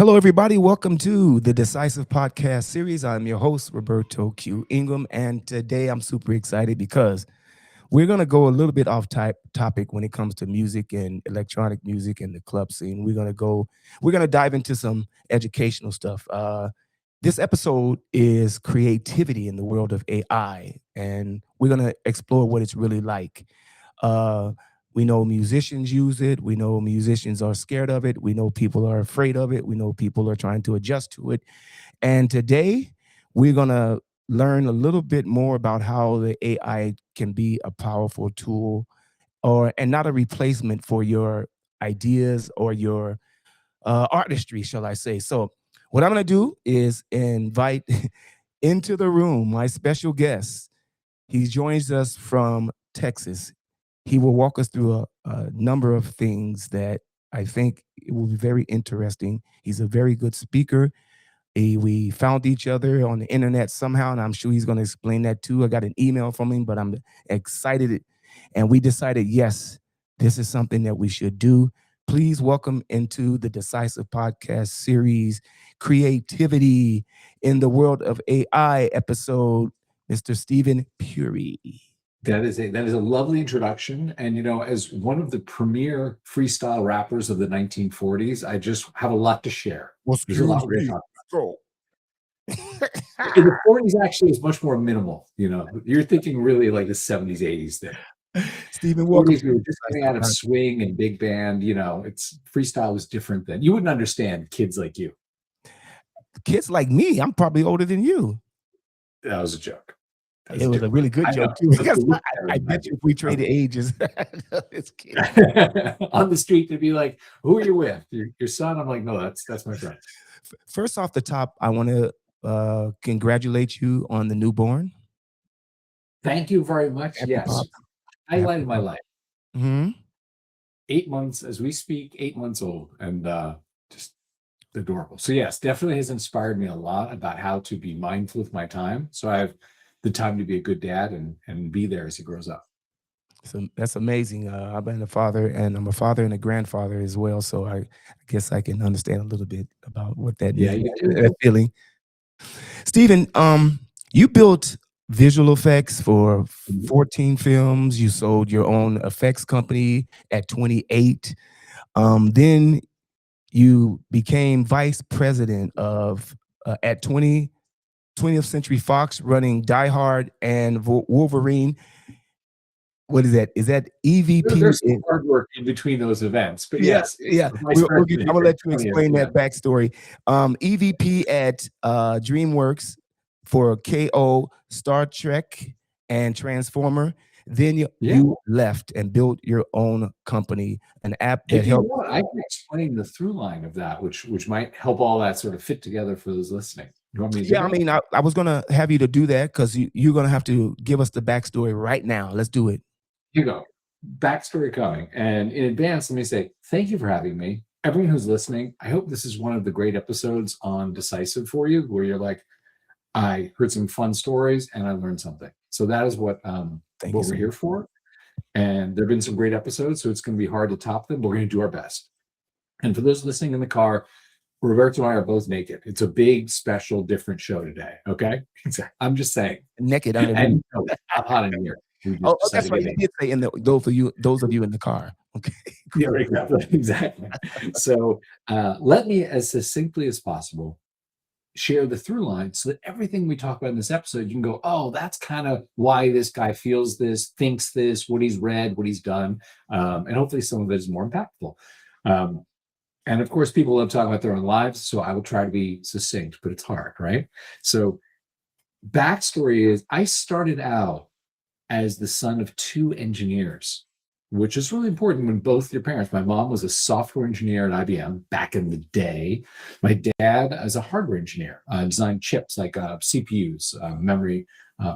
Hello, everybody. Welcome to the Decisive podcast series. I'm your host, Roberto Q. Ingram, and today I'm super excited because we're going to go a little bit off topic when it comes to music and electronic music and the club scene. We're going to dive into some educational stuff. This episode is creativity in the world of AI, and we're going to explore what it's really like. Uh, we know musicians use it. We know musicians are scared of it. We know people are afraid of it. We know people are trying to adjust to it. And today, we're going to learn a little bit more about how the AI can be a powerful tool and not a replacement for your ideas or your artistry, shall I say. So what I'm going to do is invite into the room my special guest. He joins us from Texas. He will walk us through a number of things that I think it will be very interesting. He's a very good speaker. We found each other on the internet somehow, and I'm sure he's going to explain that too. I got an email from him, but I'm excited. And we decided, yes, this is something that we should do. Please welcome into the Decisive podcast series, Creativity in the World of AI episode, Mr. Stephen Puri. That is a lovely introduction. And, as one of the premier freestyle rappers of the 1940s, I just have a lot to share. There's a lot we're going to talk about. In the 40s, actually, is much more minimal. You're thinking really like the 70s, 80s there. Stephen, welcome. 40s, we were just coming out of swing and big band. It's freestyle was different then. You wouldn't understand kids like you. Kids like me? I'm probably older than you. That was a joke. It was a really good joke too. Because I bet you if we traded ages, on the street, they'd be like, "Who are you with? Your son?" I'm like, "No, that's my friend." First off the top, I want to congratulate you on the newborn. Thank you very much. Yes, highlight of my life. Mm-hmm. 8 months as we speak, 8 months old, and just adorable. So yes, definitely has inspired me a lot about how to be mindful with my time. So I have the time to be a good dad and be there as he grows up. So that's amazing. I've been a father, and I'm a father and a grandfather as well. So I guess I can understand a little bit about what that means, that feeling. Stephen, you built visual effects for 14 films. You sold your own effects company at 28. Then you became vice president of at 20th Century Fox, running Die Hard and Wolverine. What is that? Is that EVP? There's some hard work in between those events, but yes. I'm gonna let you explain that backstory. EVP at DreamWorks for KO, Star Trek, and Transformer. Then you left and built your own company, an app that helped. I can explain the through line of that, which might help all that sort of fit together for those listening. You want me to do that? I mean, I was gonna have you to do that because you're gonna have to give us the backstory right now. Let's do it. Here you go. Backstory coming. And in advance, let me say thank you for having me. Everyone who's listening, I hope this is one of the great episodes on Decisive for you, where you're like, I heard some fun stories and I learned something. So that is what we're here for. And there have been some great episodes, so it's going to be hard to top them, but we're going to do our best. And for those listening in the car, Roberto and I are both naked. It's a big, special, different show today. Okay, I'm just saying. Naked. And I'm hot in here. Oh, that's right. You did say those of you in the car. Okay. Yeah, exactly. So let me, as succinctly as possible, share the through line so that everything we talk about in this episode, you can go, oh, that's kind of why this guy feels this, thinks this, what he's read, what he's done, and hopefully some of it is more impactful. And of course, people love talking about their own lives, so I will try to be succinct, but it's hard, right? So backstory is I started out as the son of two engineers, which is really important when both your parents, my mom was a software engineer at IBM back in the day. My dad is a hardware engineer, designed chips like CPUs, memory,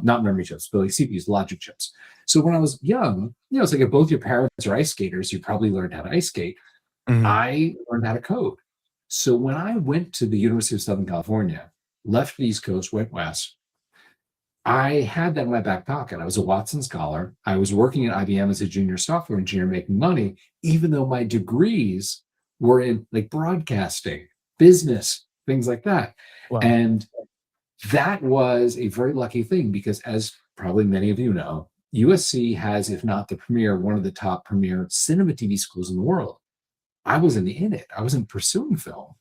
not memory chips, but like CPUs, logic chips. So when I was young, it's like if both your parents are ice skaters, you probably learned how to ice skate. Mm-hmm. I learned how to code. So when I went to the University of Southern California, left the East Coast, went west, I had that in my back pocket. I was a Watson scholar. I was working at IBM as a junior software engineer making money, even though my degrees were in like broadcasting business, things like that. Wow. And that was a very lucky thing because, as probably many of you know, USC has, if not the premier, one of the top premier cinema TV schools in the world. I wasn't in it. I wasn't pursuing film.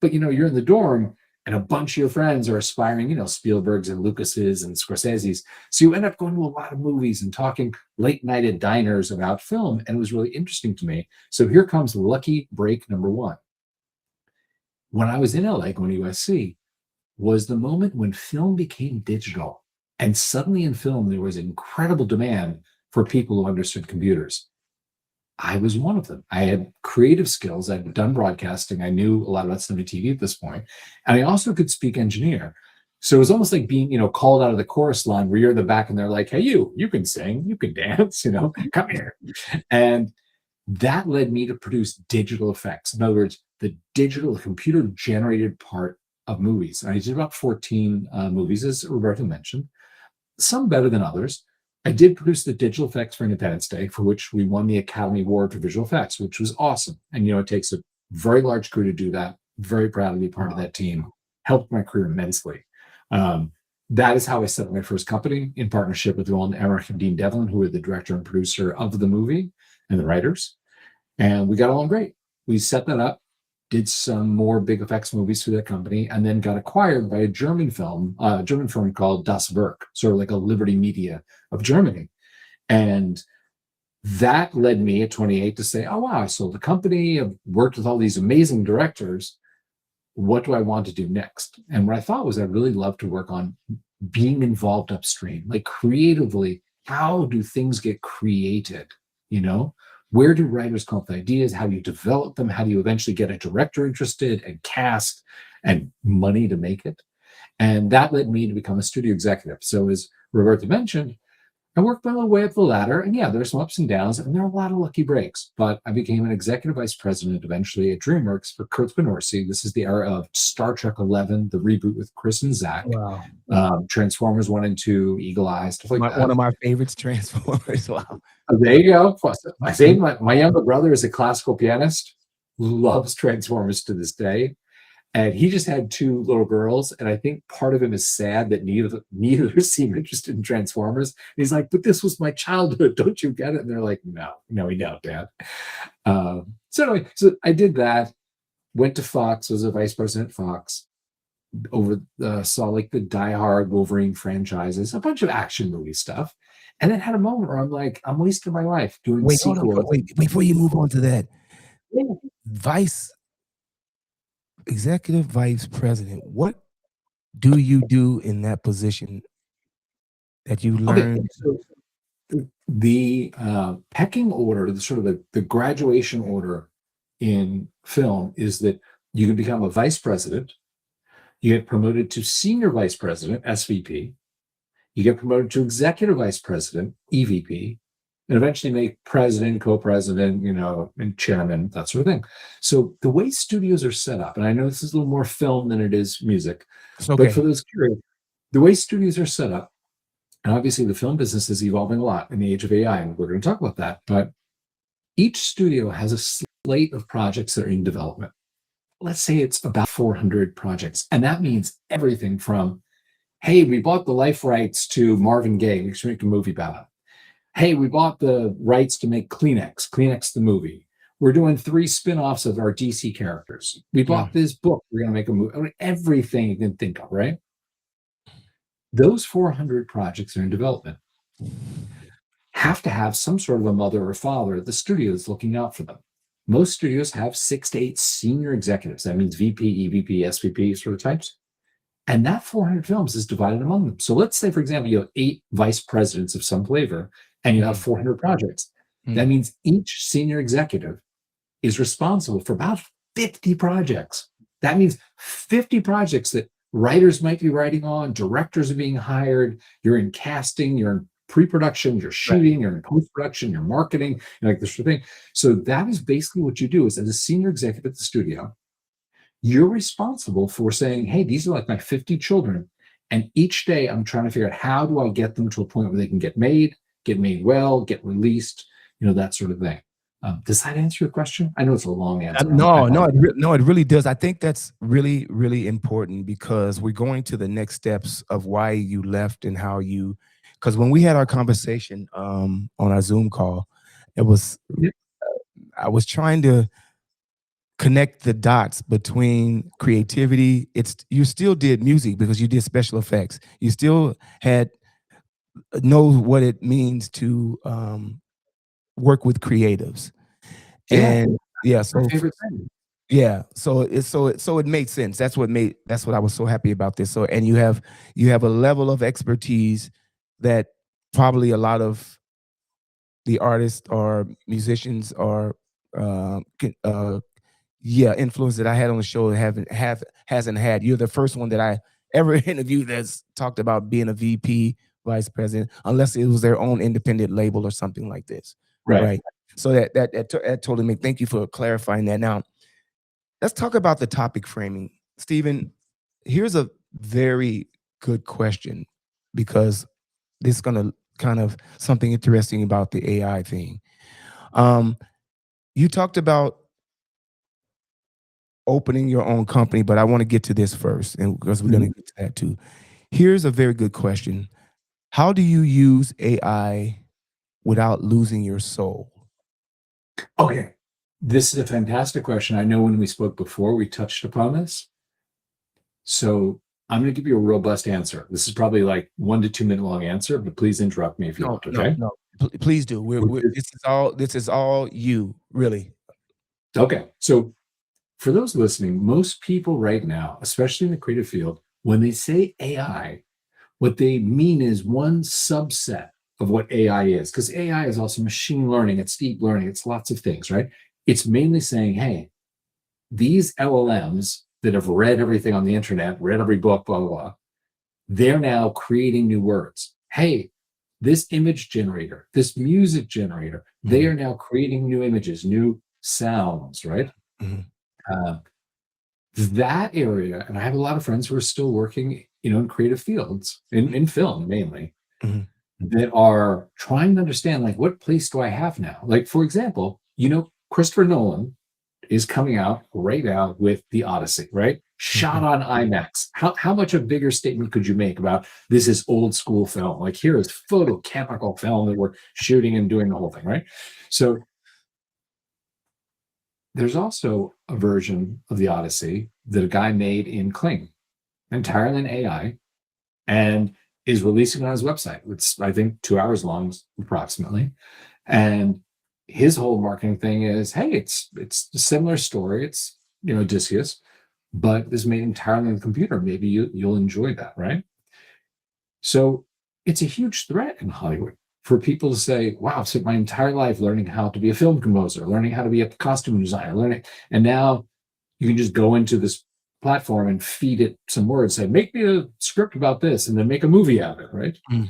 But you're in the dorm and a bunch of your friends are aspiring, Spielbergs and Lucases and Scorseses. So you end up going to a lot of movies and talking late night at diners about film. And it was really interesting to me. So here comes lucky break number one. When I was in LA going to USC was the moment when film became digital. And suddenly in film, there was incredible demand for people who understood computers. I was one of them. I had creative skills. I'd done broadcasting. I knew a lot about cinema TV at this point. And I also could speak engineer. So it was almost like being, called out of the chorus line where you're in the back and they're like, hey, you can sing, you can dance, come here. And that led me to produce digital effects. In other words, the computer generated part of movies. And I did about 14 movies, as Roberto mentioned, some better than others. I did produce the digital effects for Independence Day, for which we won the Academy Award for visual effects, which was awesome. And, it takes a very large crew to do that. Very proud to be part of that team. Helped my career immensely. That is how I set up my first company in partnership with Roland Emmerich and Dean Devlin, who were the director and producer of the movie and the writers. And we got along great. We set that up, did some more big effects movies through that company, and then got acquired by a German firm called Das Werk, sort of like a Liberty Media of Germany. And that led me at 28 to say, oh, wow, I sold the company. I've worked with all these amazing directors. What do I want to do next? And what I thought was I'd really love to work on being involved upstream, like creatively. How do things get created? Where do writers come up with ideas? How do you develop them? How do you eventually get a director interested and cast and money to make it? And that led me to become a studio executive. So as Roberto mentioned, I worked my way up the ladder. And yeah, there are some ups and downs, and there are a lot of lucky breaks. But I became an executive vice president eventually at DreamWorks for Kurt Benorsi. This is the era of Star Trek 11, the reboot with Chris and Zach. Wow. Transformers 1 and 2, Eagle Eye, stuff like that. One of my favorites, Transformers. Wow. There you go. My younger brother is a classical pianist, loves Transformers to this day. And he just had 2 little girls. And I think part of him is sad that neither seem interested in Transformers. And he's like, but this was my childhood. Don't you get it? And they're like, no, we don't, Dad. So anyway, so I did that, went to Fox, was a vice president at Fox, saw like the Die Hard Wolverine franchises, a bunch of action movie stuff. And then had a moment where I'm like, I'm wasting my life doing sequels. Wait, before you move on to that, executive vice president, what do you do in that position that you learned? Okay, so the pecking order, the graduation order in film is that you can become a vice president, you get promoted to senior vice president, SVP, you get promoted to executive vice president, EVP, and eventually make president, co-president, and chairman, that sort of thing. So the way studios are set up, and I know this is a little more film than it is music, but for those curious, the way studios are set up, and obviously the film business is evolving a lot in the age of AI, and we're going to talk about that, but each studio has a slate of projects that are in development. Let's say it's about 400 projects, and that means everything from, hey, we bought the life rights to Marvin Gaye, we should make a movie about it. Hey, we bought the rights to make Kleenex the movie. We're doing 3 spin-offs of our DC characters. We bought this book. We're going to make a movie. I mean, everything you can think of, right? Those 400 projects are in development. Have to have some sort of a mother or father at the studio that's looking out for them. Most studios have 6 to 8 senior executives. That means VP, EVP, SVP sort of types. And that 400 films is divided among them. So let's say, for example, you have 8 vice presidents of some flavor, and you have 400 projects. That means each senior executive is responsible for about 50 projects. That means 50 projects that writers might be writing on, directors are being hired, you're in casting, you're in pre-production, you're shooting, you're in post-production, you're marketing, like this sort of thing. So that is basically what you do is, as a senior executive at the studio, you're responsible for saying, hey, these are like my 50 children. And each day I'm trying to figure out, how do I get them to a point where they can get made well, get released, that sort of thing. Does that answer your question? I know it's a long answer. I No, apologize. no, it really does. I think that's really, really important because we're going to the next steps of why you left and how you. Because when we had our conversation on our Zoom call, it was Yeah. I was trying to connect the dots between creativity. It's you still did music because you did special effects. You still had know what it means to work with creatives, Yeah, and yeah, my so favorite thing. yeah, so it made sense. That's what I was so happy about this. So and you have a level of expertise that probably a lot of the artists or musicians or yeah, influence that I had on the show hasn't had. You're the first one that I ever interviewed that's talked about being a VP, vice president, unless it was their own independent label or something like this, Right. right? So that totally make. Thank you for clarifying that. Now let's talk about the topic framing, Stephen. Here's a very good question because this is going to kind of something interesting about the AI thing. Um, you talked about opening your own company, but I want to get to this first, and because we're going Mhm. to get to that too. Here's a very good question: how do you use AI without losing your soul? Okay. This is a fantastic question. I know when we spoke before, we touched upon this. So I'm going to give you a robust answer. This is probably like 1 to 2 minute long answer, but please interrupt me if you No, want. no, Okay. no. Please do. Which is- This is all you, really. Okay. So for those listening, most people right now, especially in the creative field, when they say AI, what they mean is one subset of what AI is, because AI is also machine learning, it's deep learning, it's lots of things, right? It's mainly saying, hey, these LLMs that have read everything on the internet, read every book, blah, blah, blah, they're now creating new words. Hey, this image generator, this music generator, they Mhm, are now creating new images, new sounds, right? mhm, Uh, that area, and I have a lot of friends who are still working, in creative fields, in film mainly, mhm, that are trying to understand, like, what place do I have now? Like, for example, Christopher Nolan is coming out right now with the Odyssey, right? Shot mhm, on IMAX. How much a bigger statement could you make about this is old school film? Like, here is photochemical film that we're shooting and doing the whole thing, right? So there's also a version of the Odyssey that a guy made in Kling, entirely in AI, and is releasing on his website. It's, I think, 2 hours long, approximately. And his whole marketing thing is, hey, it's a similar story. It's Odysseus, but it's made entirely on the computer. Maybe you'll enjoy that, right? So it's a huge threat in Hollywood for people to say, wow, I've spent my entire life learning how to be a film composer, learning how to be a costume designer, and now you can just go into this platform and feed it some words, say, make me a script about this, and then make a movie out of it, right? mhm,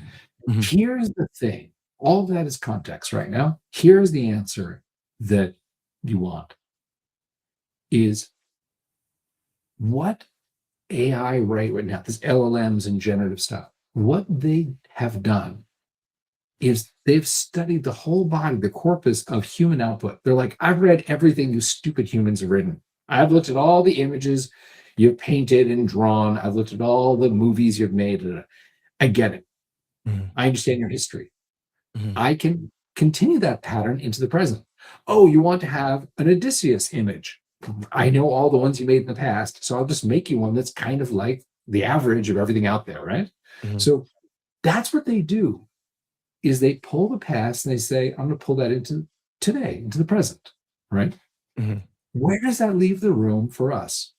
mhm, Here's the thing. All that is context right now. Here's the answer that you want is what AI right now, this LLMs and generative stuff, what they have done is they've studied the whole body, the corpus of human output. They're like, I've read everything you stupid humans have written. I've looked at all the images you've painted and drawn. I've looked at all the movies you've made. I get it. mhm, I understand your history. mhm, I can continue that pattern into the present. Oh, you want to have an Odysseus image. I know all the ones you made in the past, so I'll just make you one that's kind of like the average of everything out there, right? mhm, So that's what they do is they pull the past and they say, I'm going to pull that into today, into the present, right? mhm, Where does that leave the room for us?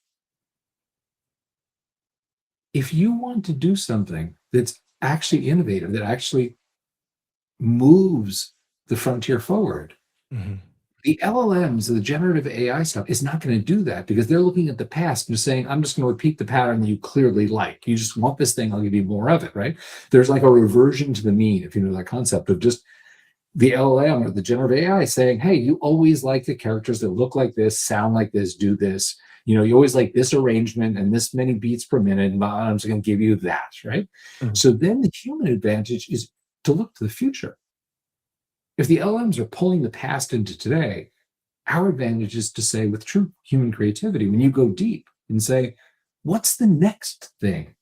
If you want to do something that's actually innovative, that actually moves the frontier forward, mhm, the LLMs, the generative AI stuff, is not going to do that because they're looking at the past and saying, I'm just going to repeat the pattern that you clearly like. You just want this thing, I'll give you more of it, right? There's like a reversion to the mean, if you know that concept of just the LLM or the generative AI saying, hey, you always like the characters that look like this, sound like this, do this. You always like this arrangement and this many beats per minute, and I'm just going to give you that, right? mhm, So then the human advantage is to look to the future If the LMs are pulling the past into today, our advantage is to say, with true human creativity, when you go deep and say, what's the next thing?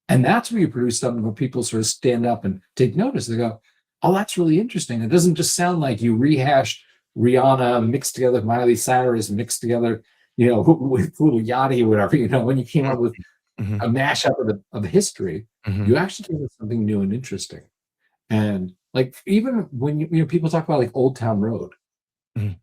And that's where you produce something where people sort of stand up and take notice. They go, oh, that's really interesting. It doesn't just sound like you rehashed Rihanna mixed together with Miley Cyrus mixed together, with Little Yachty or whatever, when you came up with Mhm. a mashup of history, Mhm. you actually came up with something new and interesting. And like, even when people talk about like Old Town Road, Mhm.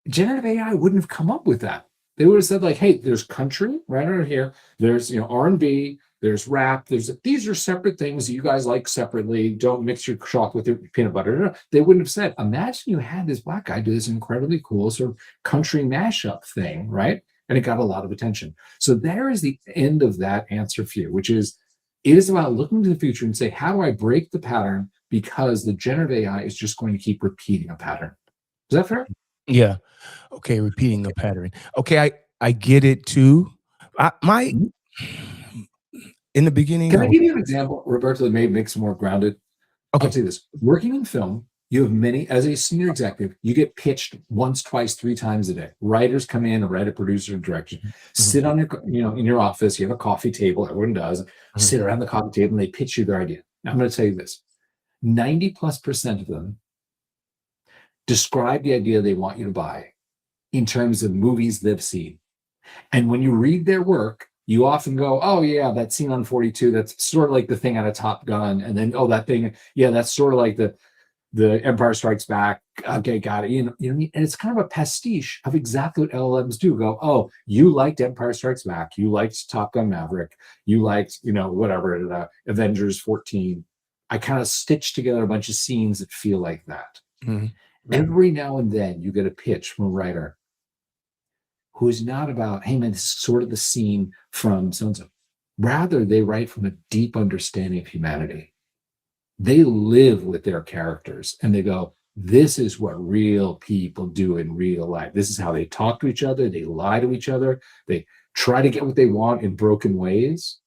generative AI wouldn't have come up with that. They would have said like, "Hey, there's country right over here. There's R&B. There's rap. These are separate things that you guys like separately. Don't mix your chocolate with your peanut butter." They wouldn't have said, "Imagine you had this black guy do this incredibly cool sort of country mashup thing, right?" And it got a lot of attention. So there is the end of that answer for you, which is it is about looking to the future and say, "How do I break the pattern?" Because the generative AI is just going to keep repeating a pattern. Is that fair? Yeah. Okay, repeating a pattern. Okay, I get it too. My Mhm. in the beginning, Can I I was give you an example, Roberto, that may make it more grounded? I'll okay. tell you this. Working in film, you have many, as a senior executive, you get pitched once, twice, three times a day. Writers come in, a writer, producer, director, Mhm. sit on your, in your office, you have a coffee table, everyone does, Mhm. sit around the coffee table and they pitch you their idea. Now, I'm going to tell you this 90+% of them describe the idea they want you to buy in terms of movies they've seen. And when you read their work, you often go, oh, yeah, that scene on 42, that's sort of like the thing out of Top Gun. And then, oh, that thing, yeah, that's sort of like the Empire Strikes Back. Okay, got it. You know what I mean? And it's kind of a pastiche of exactly what LLMs do. Go, oh, you liked Empire Strikes Back. You liked Top Gun Maverick. You liked, whatever, Avengers 14. I kind of stitch together a bunch of scenes that feel like that. Mhm. Every now and then you get a pitch from a writer who is not about, hey man, this is sort of the scene from so and so. Rather, they write from a deep understanding of humanity. They live with their characters and they go, this is what real people do in real life. This is how they talk to each other. They lie to each other. They try to get what they want in broken ways.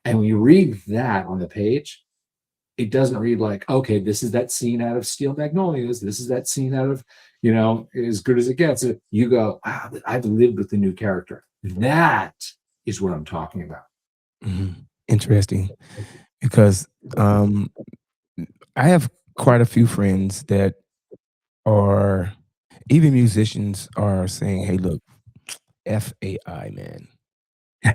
And when you read that on the page, it doesn't read like, okay, this is that scene out of Steel Magnolias. This is that scene out of, As Good as It Gets. You go, wow, I've lived with the new character. That is what I'm talking about. Mhm. Interesting because um, I have quite a few friends that are even musicians are saying, "Hey, look, FAI, man."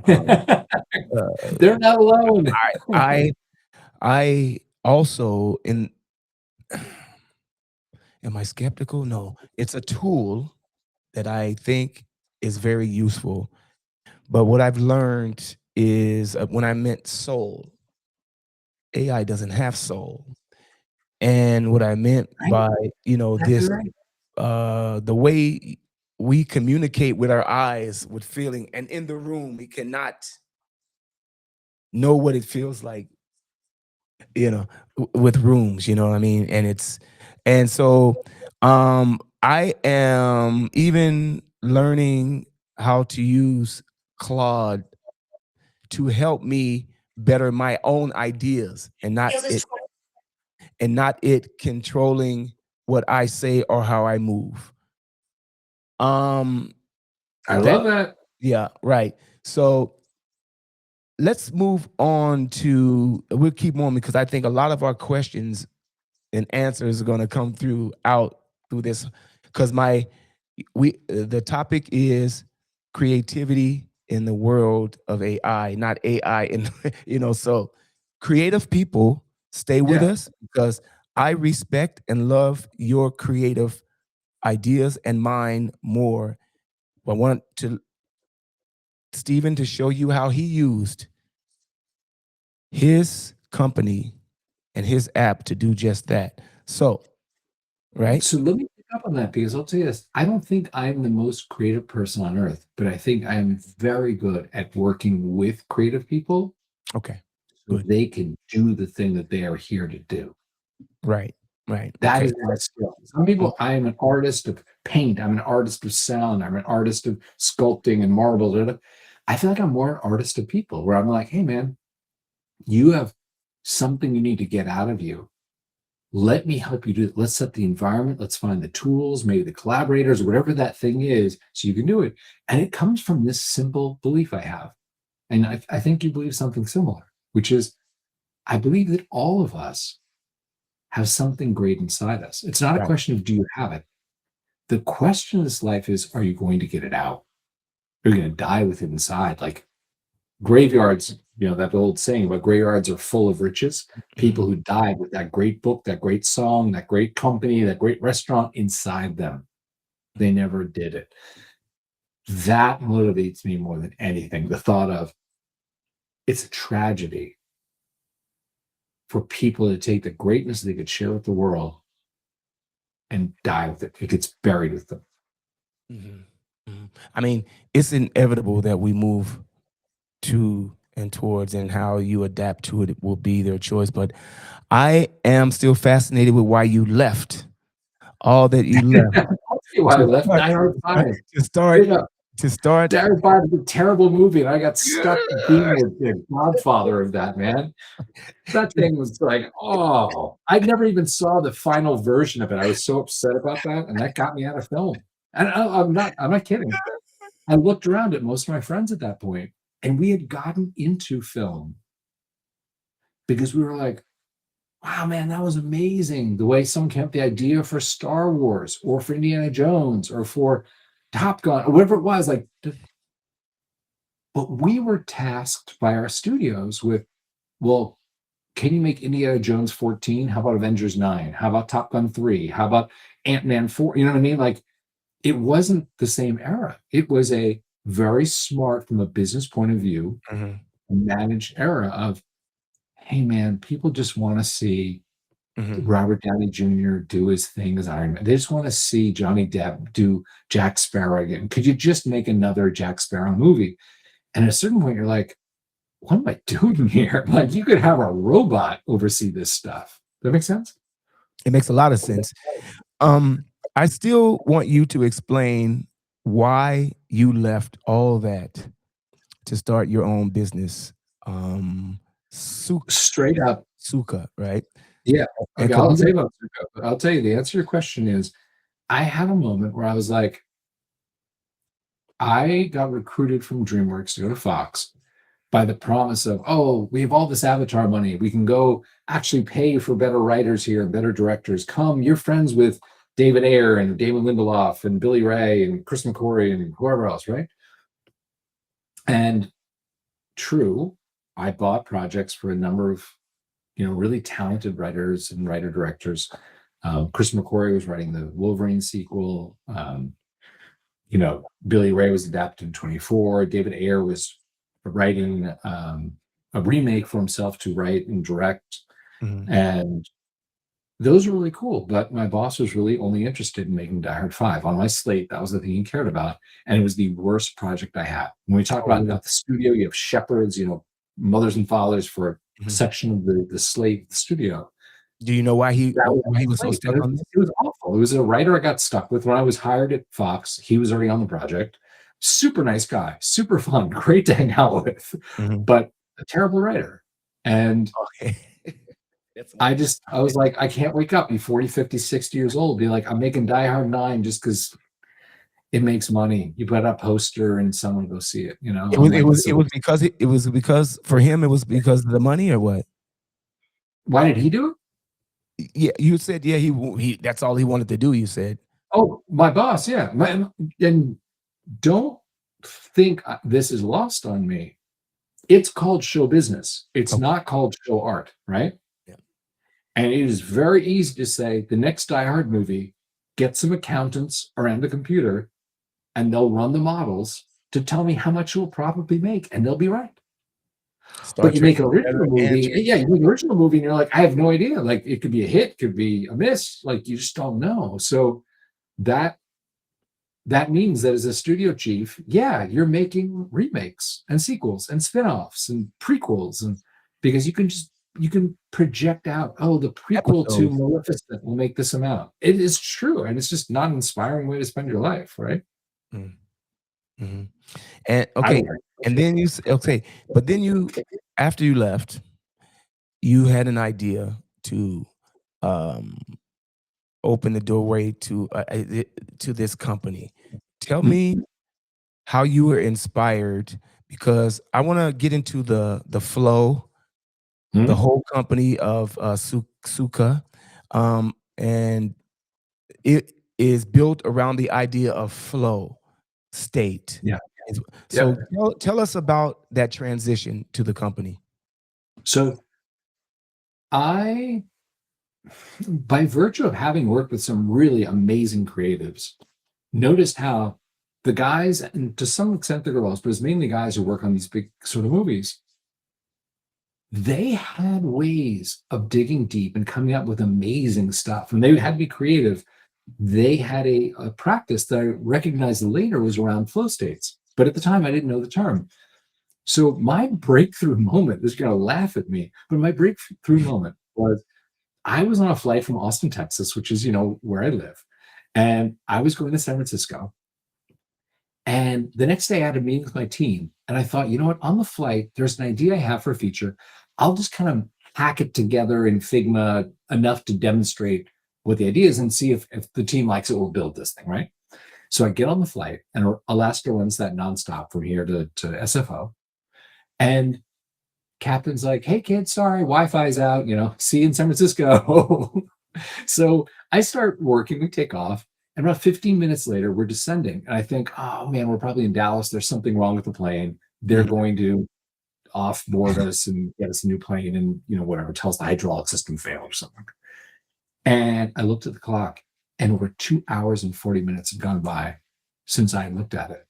Um, uh, They're not alone. I I also in am I skeptical? No, it's a tool that I think is very useful. But what I've learned is when I meant soul, AI doesn't have soul. And what I meant Right? by, Exactly this, right. the way we communicate with our eyes, with feeling, and in the room, we cannot know what it feels like, you know, with rooms, you know what I mean? And so I am even learning how to use Claude to help me better my own ideas and not it controlling what I say or how I move. Um I that love that. yeah, right. So let's move on to we'll keep on because I think a lot of our questions and answers are going to come through this because the topic is creativity in the world of AI, not AI. And so creative people stay with Yeah. us because I respect and love your creative ideas and mine more. I want to Stephen to show you how he used his company and his app to do just that. So, right? So let me pick up on that because I'll tell you this. I don't think I'm the most creative person on earth, but I think I'm very good at working with creative people Okay. so Good. they can do the thing that they are here to do. Right. Right. That Okay. is my skill. Some people, I am an artist of paint. I'm an artist of sound. I'm an artist of sculpting and marble. Da, da. I feel like I'm more an artist of people where I'm like, hey, man, you have something you need to get out of you. let me help you do it. Let's set the environment. Let's find the tools, maybe the collaborators, whatever that thing is, so you can do it. And it comes from this simple belief I have. And I think you believe something similar, which is I believe that all of us have something great inside us. It's not a Right. question of do you have it. The question of this life is, are you going to get it out? Are you going to die with it inside? Like graveyards, that old saying about graveyards are full of riches. People Mhm. who died with that great book, that great song, that great company, that great restaurant inside them. They never did it. That motivates me more than anything. The thought of it's a tragedy for people to take the greatness they could share with the world and die with it. It gets buried with them. Mhm. Mhm. I mean, it's inevitable that we move to and towards, and how you adapt to it will be their choice. But I am still fascinated with why you left all that you left I'll see why I to left start Die Hard 5. to start Straight up. to start. Die Hard 5 is a terrible movie, and I got stuck being the godfather of that, man. That thing was like, oh, I never even saw the final version of it. I was so upset about that, and that got me out of film. And I'm not kidding. I looked around at most of my friends at that point, and we had gotten into film because we were like, wow, man, that was amazing. The way someone came up with the idea for Star Wars or for Indiana Jones or for Top Gun or whatever it was. Like, but we were tasked by our studios with, well, can you make Indiana Jones 14? How about Avengers 9? How about Top Gun 3? How about Ant-Man 4? You know what I mean? Like, it wasn't the same era. It was a very smart, from a business point of view, Mhm. managed era of, hey, man, people just want to see Mhm. Robert Downey Jr. do his thing as Iron Man. They just want to see Johnny Depp do Jack Sparrow again. Could you just make another Jack Sparrow movie? And at a certain point, you're like, what am I doing here? Like, you could have a robot oversee this stuff. Does that make sense? It makes a lot of sense. Um, I still want you to explain why you left all that to start your own business. Su Straight up. Sukha, right? Yeah. And Okay. 'cause I'll we tell got you about Zuko, but I'll tell you the answer to your question is I had a moment where I was like, I got recruited from DreamWorks to go to Fox by the promise of, oh, we have all this Avatar money. We can go actually pay for better writers here, better directors. Come, you're friends with David Ayer and Damon Lindelof and Billy Ray and Chris McQuarrie and whoever else, right? And true, I bought projects for a number of really talented writers and writer directors. Chris McQuarrie was writing the Wolverine sequel. Billy Ray was adapted in 24. David Ayer was writing a remake for himself to write and direct. Mhm. And those were really cool. But my boss was really only interested in making Die Hard 5 on my slate. That was the thing he cared about. And it was the worst project I had. When we talk Oh, about really? the studio, you have shepherds, mothers and fathers for a Mhm. section of the slate of the studio. Do you know why he That was why he was so great, stuck and on this? it was awful. It was a writer I got stuck with when I was hired at Fox. He was already on the project. Super nice guy, super fun, great to hang out with, Mhm. but a terrible writer. And Okay. That's I was like, I can't wake up, be 40, 50, 60 years old, be like, I'm making Die Hard 9 just because it makes money. You put up a poster and someone go see it, it I'm was it like, was it so was because it was because for him, it was because of the money or what? why did he do it? Yeah, you said, yeah, he that's all he wanted to do, you said. Oh, my boss, yeah. And don't think this is lost on me. It's called show business. It's Okay. not called show art, right? Yeah. And it is very easy to say the next Die Hard movie, get some accountants around the computer and they'll run the models to tell me how much it will probably make, and they'll be right. Star But you Trek make an is better original and movie, yeah, you make an original movie, and you're like, I have no idea. Like, it could be a hit, could be a miss. Like, you just don't know. So that that means that as a studio chief, yeah, you're making remakes and sequels and spin-offs and prequels, and because you can project out, oh, the prequel to episodes. Maleficent will make this amount. It is true, and it's just not an inspiring way to spend your life, right? Mm, mhm. And I okay, don't like and then okay, but then you after you left, you had an idea to um, opened the doorway to this company. Tell Mhm. me how you were inspired, because I want to get into the flow, the Mhm. whole company of Sukha, and it is built around the idea of flow state. Yeah. Is- Yep. So tell us about that transition to the company. So I, by virtue of having worked with some really amazing creatives, noticed how the guys, and to some extent the girls, but it's mainly guys who work on these big sort of movies, they had ways of digging deep and coming up with amazing stuff. And they had to be creative. They had a practice that I recognized later was around flow states. But at the time, I didn't know the term. So my breakthrough moment, this is going to laugh at me, but my breakthrough moment was I was on a flight from Austin, Texas, which is, where I live. And I was going to San Francisco. And the next day I had a meeting with my team. And I thought, you know what, on the flight, there's an idea I have for a feature. I'll just kind of hack it together in Figma enough to demonstrate what the idea is and see if the team likes it, we'll build this thing, right? So I get on the flight, and Alaska runs that nonstop from here to SFO. And captain's like, hey kids, sorry, Wi-Fi's out, see you in San Francisco. So I start working, we take off, and about 15 minutes later, we're descending. And I think, oh man, we're probably in Dallas. There's something wrong with the plane. They're Mhm. going to offboard us and get us a new plane and, whatever, tell us the hydraulic system failed or something. And I looked at the clock, and over 2 hours and 40 minutes had gone by since I looked at it.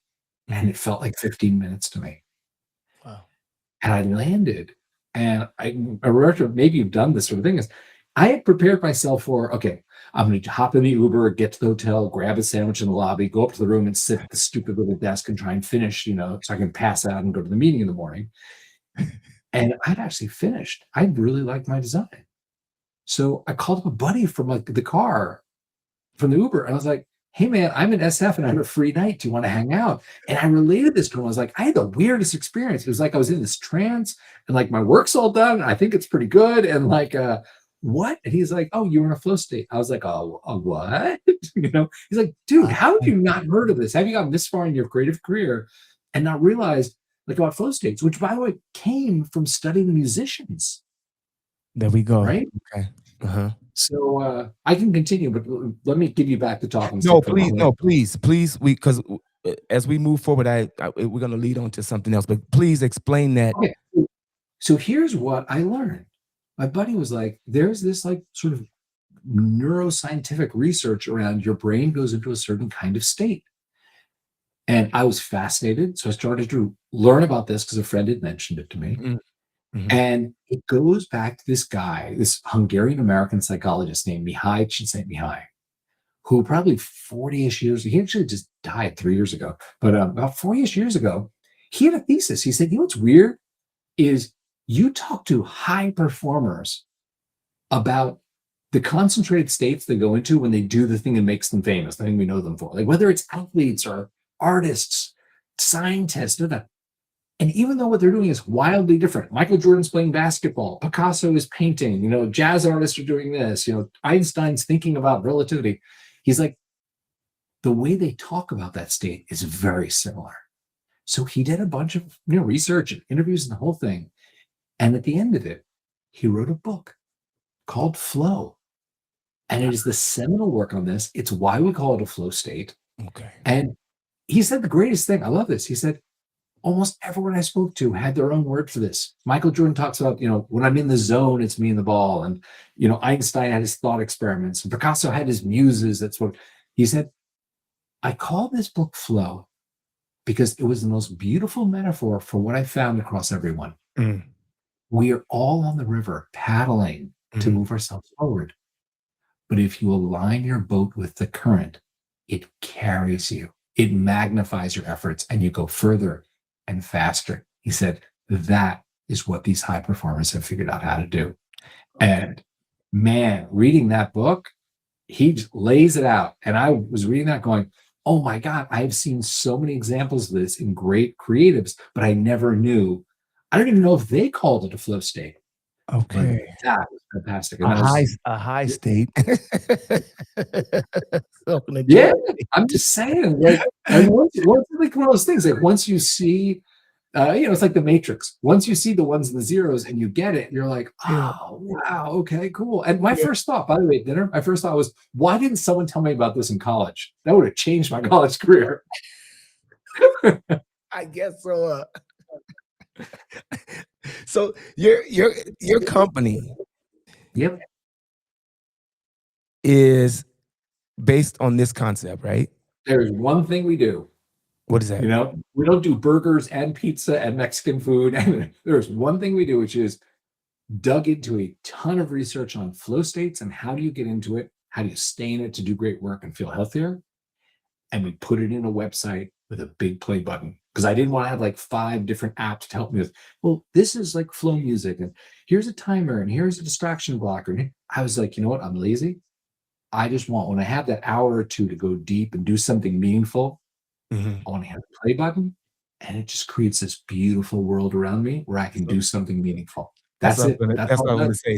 And Mhm. it felt like 15 minutes to me. Wow. And I landed, and I remember, maybe you've done this sort of thing, is I had prepared myself for, okay, I'm going to hop in the Uber, get to the hotel, grab a sandwich in the lobby, go up to the room and sit at the stupid little desk and try and finish, so I can pass out and go to the meeting in the morning. And I'd actually finished. I really liked my design. So I called up a buddy from like the car from the Uber. And I was like, hey man, I'm in SF and I have a free night. Do you want to hang out? And I related this to him. I was like, I had the weirdest experience. It was like I was in this trance and like my work's all done. I think it's pretty good. And like, what? And he's like, oh, you were in a flow state. I was like, oh, a what? He's like, dude, how have Ah, you not heard of this? Have you gotten this far in your creative career and not realized like about flow states, which by the way came from studying musicians, there we go. right? Okay. Uh-huh. So I can continue, but let me give you back the talking No, stick for a please, moment. no, please, we because as we move forward, we're gonna lead on to something else, but please explain that. Okay. So here's what I learned. My buddy was like, there's this like sort of neuroscientific research around your brain goes into a certain kind of state. And I was fascinated. So I started to learn about this because a friend had mentioned it to me. Mm, mhm. And it goes back to this guy, this Hungarian American psychologist named Mihai Csikszentmihalyi, who probably 40-ish years, he actually just died 3 years ago, but about 40-ish years ago, he had a thesis. He said, what's weird is you talk to high performers about the concentrated states they go into when they do the thing that makes them famous, the thing we know them for, like whether it's athletes or artists, scientists, and even though what they're doing is wildly different, Michael Jordan's playing basketball, Picasso is painting, jazz artists are doing this, Einstein's thinking about relativity. He's like, the way they talk about that state is very similar. So he did a bunch of research and interviews and the whole thing. And at the end of it, he wrote a book called Flow. And it is the seminal work on this. It's why we call it a flow state. Okay. And he said the greatest thing, I love this. He said, almost everyone I spoke to had their own word for this. Michael Jordan talks about, when I'm in the zone, it's me and the ball. And, Einstein had his thought experiments and Picasso had his muses. That's what he said. I call this book Flow because it was the most beautiful metaphor for what I found across everyone. Mm, We are all on the river paddling to mhm. move ourselves forward. But if you align your boat with the current, it carries you, it magnifies your efforts, and you go further and faster. He said, that is what these high performers have figured out how to do. Okay. And man, reading that book, he just lays it out. And I was reading that going, oh my God, I've seen so many examples of this in great creatives, but I never knew. I don't even know if they called it a flow state. But Okay. that was fantastic, and that was A high state. yeah, Self-enjoy. I'm just saying, like, and once like one of those things, like once you see, it's like the Matrix. Once you see the ones and the zeros and you get it, you're like, Yeah, oh wow, okay, cool. And my yeah. first thought, by the way, at dinner, my first thought was, why didn't someone tell me about this in college? That would have changed my college career. I guess so, so your company Yep. is based on this concept, right? There's one thing we do. What is that? We don't do burgers and pizza and Mexican food. And there's one thing we do, which is dug into a ton of research on flow states and how do you get into it? How do you stay in it to do great work and feel healthier? And we put it in a website with a big play button because I didn't want to have like 5 different apps to help me with, well, this is like flow music and here's a timer and here's a distraction blocker. And I was like, you know what? I'm lazy. I just want, when I have that hour or two to go deep and do something meaningful, Mhm. I want to hit the play button, and it just creates this beautiful world around me where I can So do something meaningful. that's That's what I'm it. gonna That's that's all what it I'm gonna does. say.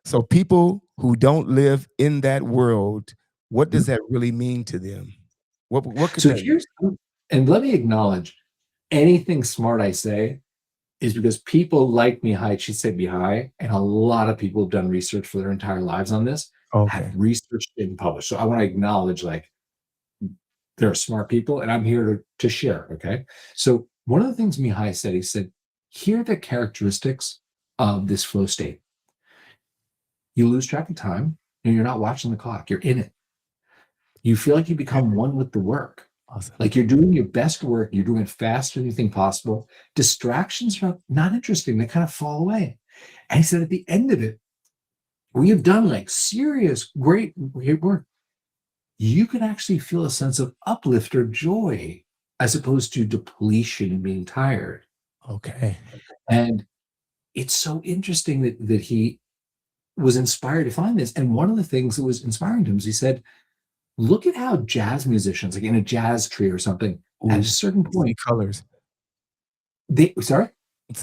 So people who don't live in that world, what does Mhm. that really mean to them? What could So that here's, and let me acknowledge anything smart I say is because people like Mihai Csikszentmihalyi, and a lot of people have done research for their entire lives on this, have okay. researched it and published. So I want to acknowledge like there are smart people, and I'm here to share. Okay. So one of the things Mihai said, he said, here are the characteristics of this flow state. You lose track of time and you're not watching the clock. You're in it. You feel like you become one with the work. Awesome. Like you're doing your best work. You're doing it faster than you think possible. Distractions are not interesting. They kind of fall away. And he said at the end of it, when you've done like serious, great work, you can actually feel a sense of uplift or joy as opposed to depletion and being tired. Okay. And it's so interesting that he was inspired to find this. And one of the things that was inspiring to him is he said, look at how jazz musicians, like in a jazz tree or something, at a Ooh, certain see point, colors. they sorry?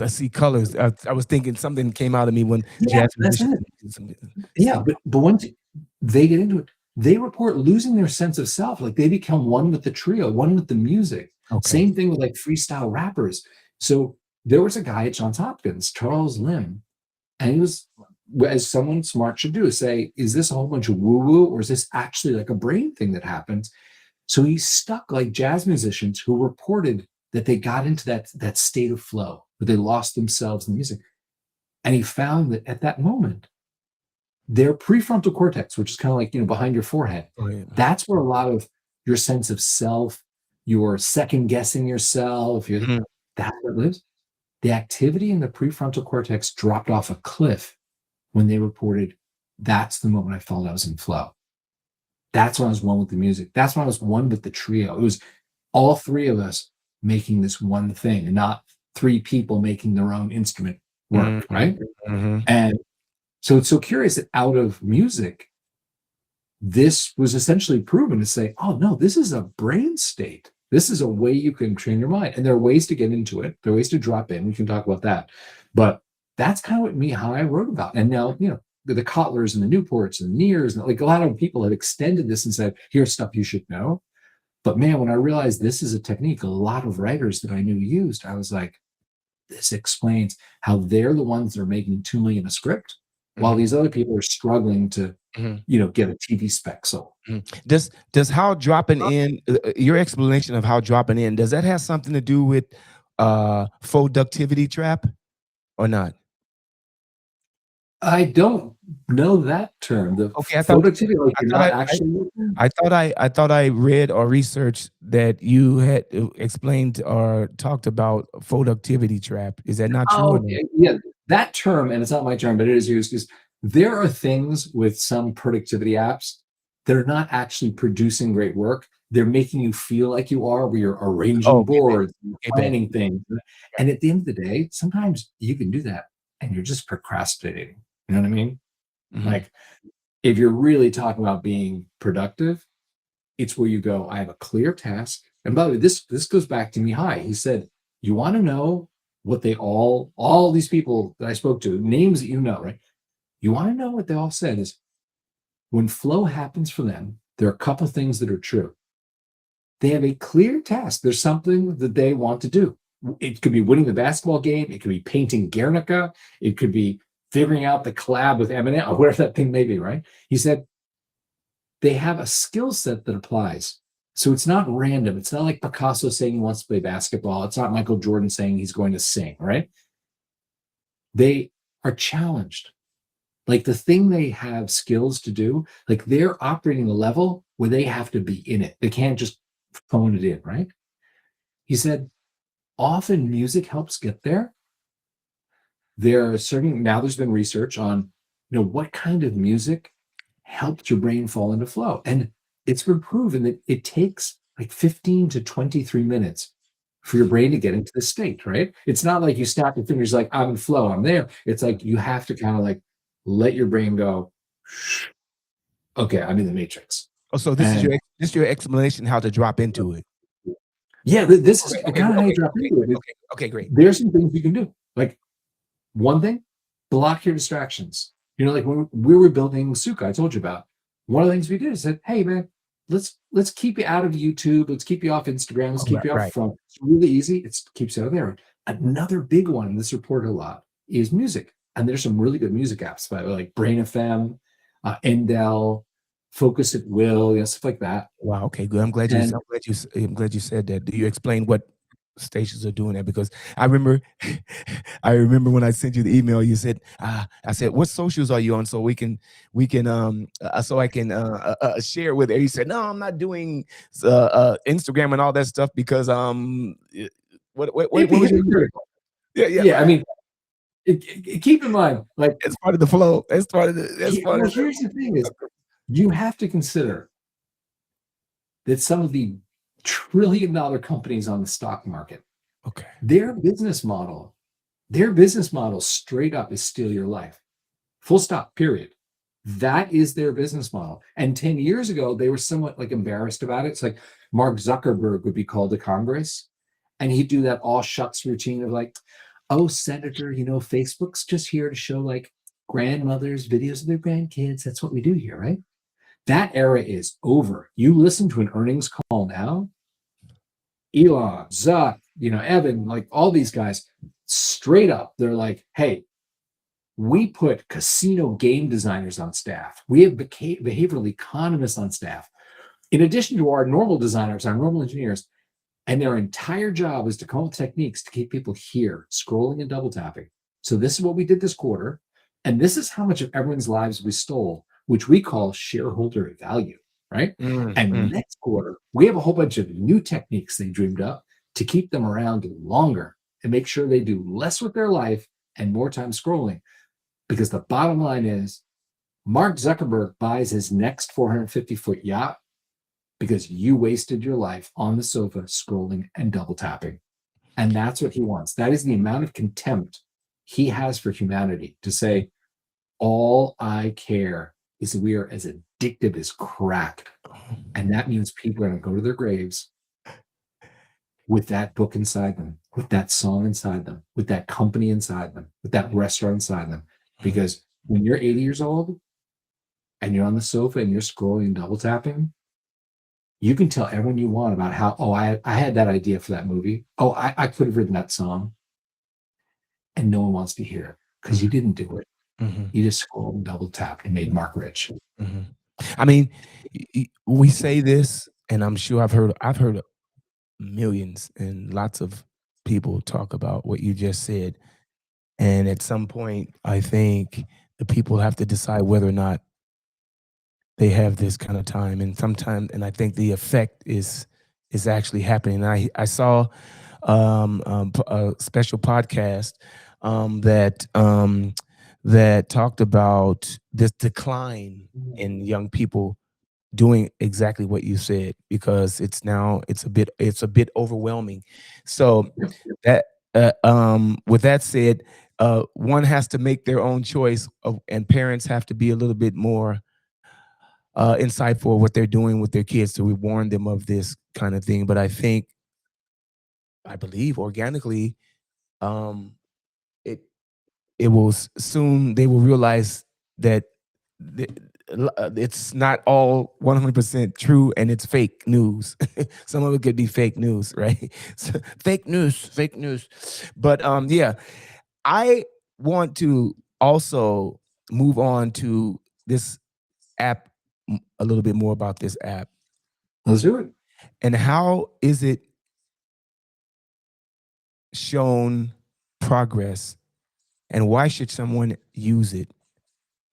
I see colors. I was thinking something came out of me when Yeah, jazz that's musicians it. Yeah, see. but once they get into it, they report losing their sense of self. Like they become one with the trio, one with the music. Okay. Same thing with like freestyle rappers. So there was a guy at Johns Hopkins, Charles Lim, and he was, as someone smart should do, say, is this a whole bunch of woo-woo or is this actually like a brain thing that happens? So he stuck like jazz musicians who reported that they got into that state of flow, where they lost themselves in the music. And he found that at that moment, their prefrontal cortex, which is kind of like, behind your forehead, Oh, yeah. that's where a lot of your sense of self, your second guessing yourself, Mhm. that's where it lives. The activity in the prefrontal cortex dropped off a cliff when they reported, that's the moment I felt I was in flow. That's when I was one with the music. That's when I was one with the trio. It was all three of us making this one thing and not three people making their own instrument work, Mhm. right? Mhm. And so it's so curious that out of music, this was essentially proven to say, oh, no, this is a brain state. This is a way you can train your mind. And there are ways to get into it. There are ways to drop in. We can talk about that. But that's kind of what Mihai wrote about. And now, the Kotlers and the Newports and the Nears, and like a lot of people have extended this and said, here's stuff you should know. But man, when I realized this is a technique a lot of writers that I knew used, I was like, this explains how they're the ones that are making 2 million a script, while Mhm. these other people are struggling to, Mhm. get a TV spec sold. Mhm. Does how dropping in your explanation of how dropping in, does that have something to do with productivity trap or not? I don't know that term. The Okay, productivity, like I you're thought not actually working? I thought I read or researched that you had explained or talked about productivity trap. Is that not true Oh, or no? okay. Yeah, that term, and it's not my term, but it is used because there are things with some productivity apps that are not actually producing great work. They're making you feel like you are, where you're Oh, arranging okay, bet. boards, and Okay, bet. planning things. And at the end of the day, sometimes you can do that and you're just procrastinating. You know what I mean? Mhm. Like if you're really talking about being productive, it's where you go, I have a clear task. And by the way, this goes back to Mihai. He said, you want to know what they all these people that I spoke to, names that you know, right? You want to know what they all said is when flow happens for them, there are a couple things that are true. They have a clear task. There's something that they want to do. It could be winning the basketball game. It could be painting Guernica. It could be figuring out the collab with Eminem or whatever that thing may be, right? He said they have a skill set that applies. So it's not random. It's not like Picasso saying he wants to play basketball. It's not Michael Jordan saying he's going to sing, right? They are challenged. Like the thing they have skills to do, like they're operating a level where they have to be in it. They can't just phone it in, right? He said, often music helps get there. There are certain, now there's been research on, what kind of music helps your brain fall into flow. And it's been proven that it takes like 15 to 23 minutes for your brain to get into the state, right? It's not like you snap your fingers like, I'm in flow, I'm there. It's like you have to kind of like let your brain go, okay, I'm in the matrix. Oh, so And this is your explanation how to drop into it. yeah, this is Okay, okay, kind of how you okay, drop okay, into it. okay, great. There's some things you can do. Like one thing, block your distractions. Like when we were building Sukha, I told you about. One of the things we did is said, hey man, let's keep you out of YouTube. Let's keep you off Instagram. Let's Oh, keep you off right. phone. It's really easy. It keeps you out of there. Another big one, and this reported a lot, is music. And there's some really good music apps by like Brain FM, Endel, Focus at Will, stuff like that. Wow. Okay. Good. I'm glad you. And I'm glad you said that. Do you explain what stations are doing that? Because I remember, I remember when I sent you the email. You said, I said, what socials are you on so so I can share with it. You said, no, I'm not doing Instagram and all that stuff because what it'd be was your hypocritical. yeah, yeah. Yeah, I mean, keep in mind, like, It's part of the flow. That's part of the. That's part well, of here's the thing: is you have to consider that some of the trillion-dollar companies on the stock market, okay. their business model straight up is steal your life. Full stop, period. That is their business model. And 10 years ago, they were somewhat like embarrassed about it. It's like Mark Zuckerberg would be called to Congress and he'd do that all shucks routine of like, oh, Senator, Facebook's just here to show like grandmothers videos of their grandkids. That's what we do here, right? That era is over. You listen to an earnings call now, Elon, Zuck, Evan, like all these guys, straight up, they're like, hey, we put casino game designers on staff. We have behavioral economists on staff. In addition to our normal designers, our normal engineers, and their entire job is to come up with techniques to keep people here, scrolling and double tapping. So this is what we did this quarter. And this is how much of everyone's lives we stole, which we call shareholder value, right? And next quarter, we have a whole bunch of new techniques they dreamed up to keep them around longer and make sure they do less with their life and more time scrolling. Because the bottom line is Mark Zuckerberg buys his next 450-foot yacht because you wasted your life on the sofa scrolling and double tapping. And that's what he wants. That is the amount of contempt he has for humanity to say, all I care is that we are as addictive as crack. And that means people are going to go to their graves with that book inside them, with that song inside them, with that company inside them, with that restaurant inside them. Because when you're 80 years old and you're on the sofa and you're scrolling and double tapping, you can tell everyone you want about how, I had that idea for that movie. Oh, I could have written that song. And no one wants to hear it because you didn't do it. You just scrolled and double tapped and made Mark rich. I mean, we say this, and I'm sure I've heard millions and lots of people talk about what you just said. And at some point, I think the people have to decide whether or not they have this kind of time. And sometimes, and I think the effect is actually happening. I saw a special podcast that talked about this decline in young people doing exactly what you said, because it's a bit overwhelming. So that with that said, one has to make their own choice and parents have to be a little bit more insightful of what they're doing with their kids to warn them of this kind of thing. But I believe organically um, it it will soon they will realize that the, it's not all 100% true and it's fake news. Some of it could be fake news, right? So, fake news. But yeah, I want to also move on to this app, a little bit more about this app Let's do it. and how is it shown progress, and why should someone use it,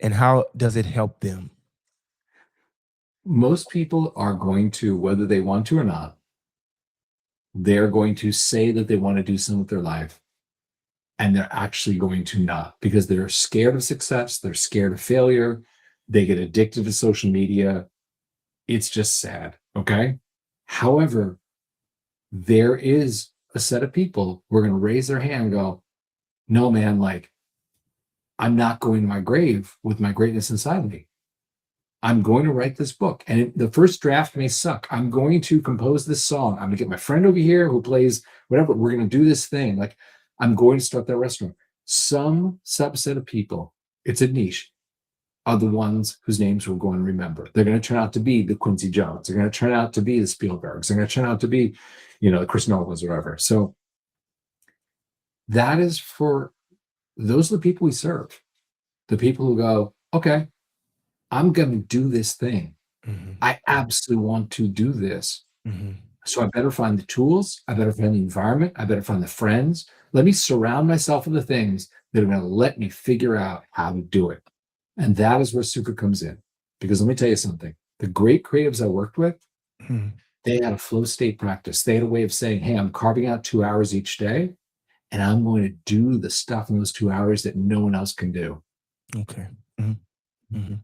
and how does it help them? Most people are going to, whether they want to or not, they're going to say that they want to do something with their life, and they're actually going to not, because they're scared of success, they're scared of failure, they get addicted to social media. It's just sad. Okay. However, there is a set of people who are going to raise their hand and go, no, man, like, I'm not going to my grave with my greatness inside me. I'm going to write this book. And the first draft may suck. I'm going to compose this song. I'm going to get my friend over here who plays whatever. We're going to do this thing. Like, I'm going to start that restaurant. Some subset of people, it's a niche, are the ones whose names we're going to remember. They're going to turn out to be the Quincy Jones. They're going to turn out to be the Spielbergs. They're going to turn out to be, the Chris Novas or whatever. So that is for, those are the people we serve. The people who go, okay, I'm going to do this thing. Mhm. I absolutely want to do this. Mhm. So I better find the tools. I better find the environment. I better find the friends. Let me surround myself with the things that are going to let me figure out how to do it. And that is where Sukha comes in. Because let me tell you something. The great creatives I worked with, Mhm. they had a flow state practice. They had a way of saying, hey, I'm carving out 2 hours each day, and I'm going to do the stuff in those 2 hours that no one else can do. Okay. Mhm. Mhm.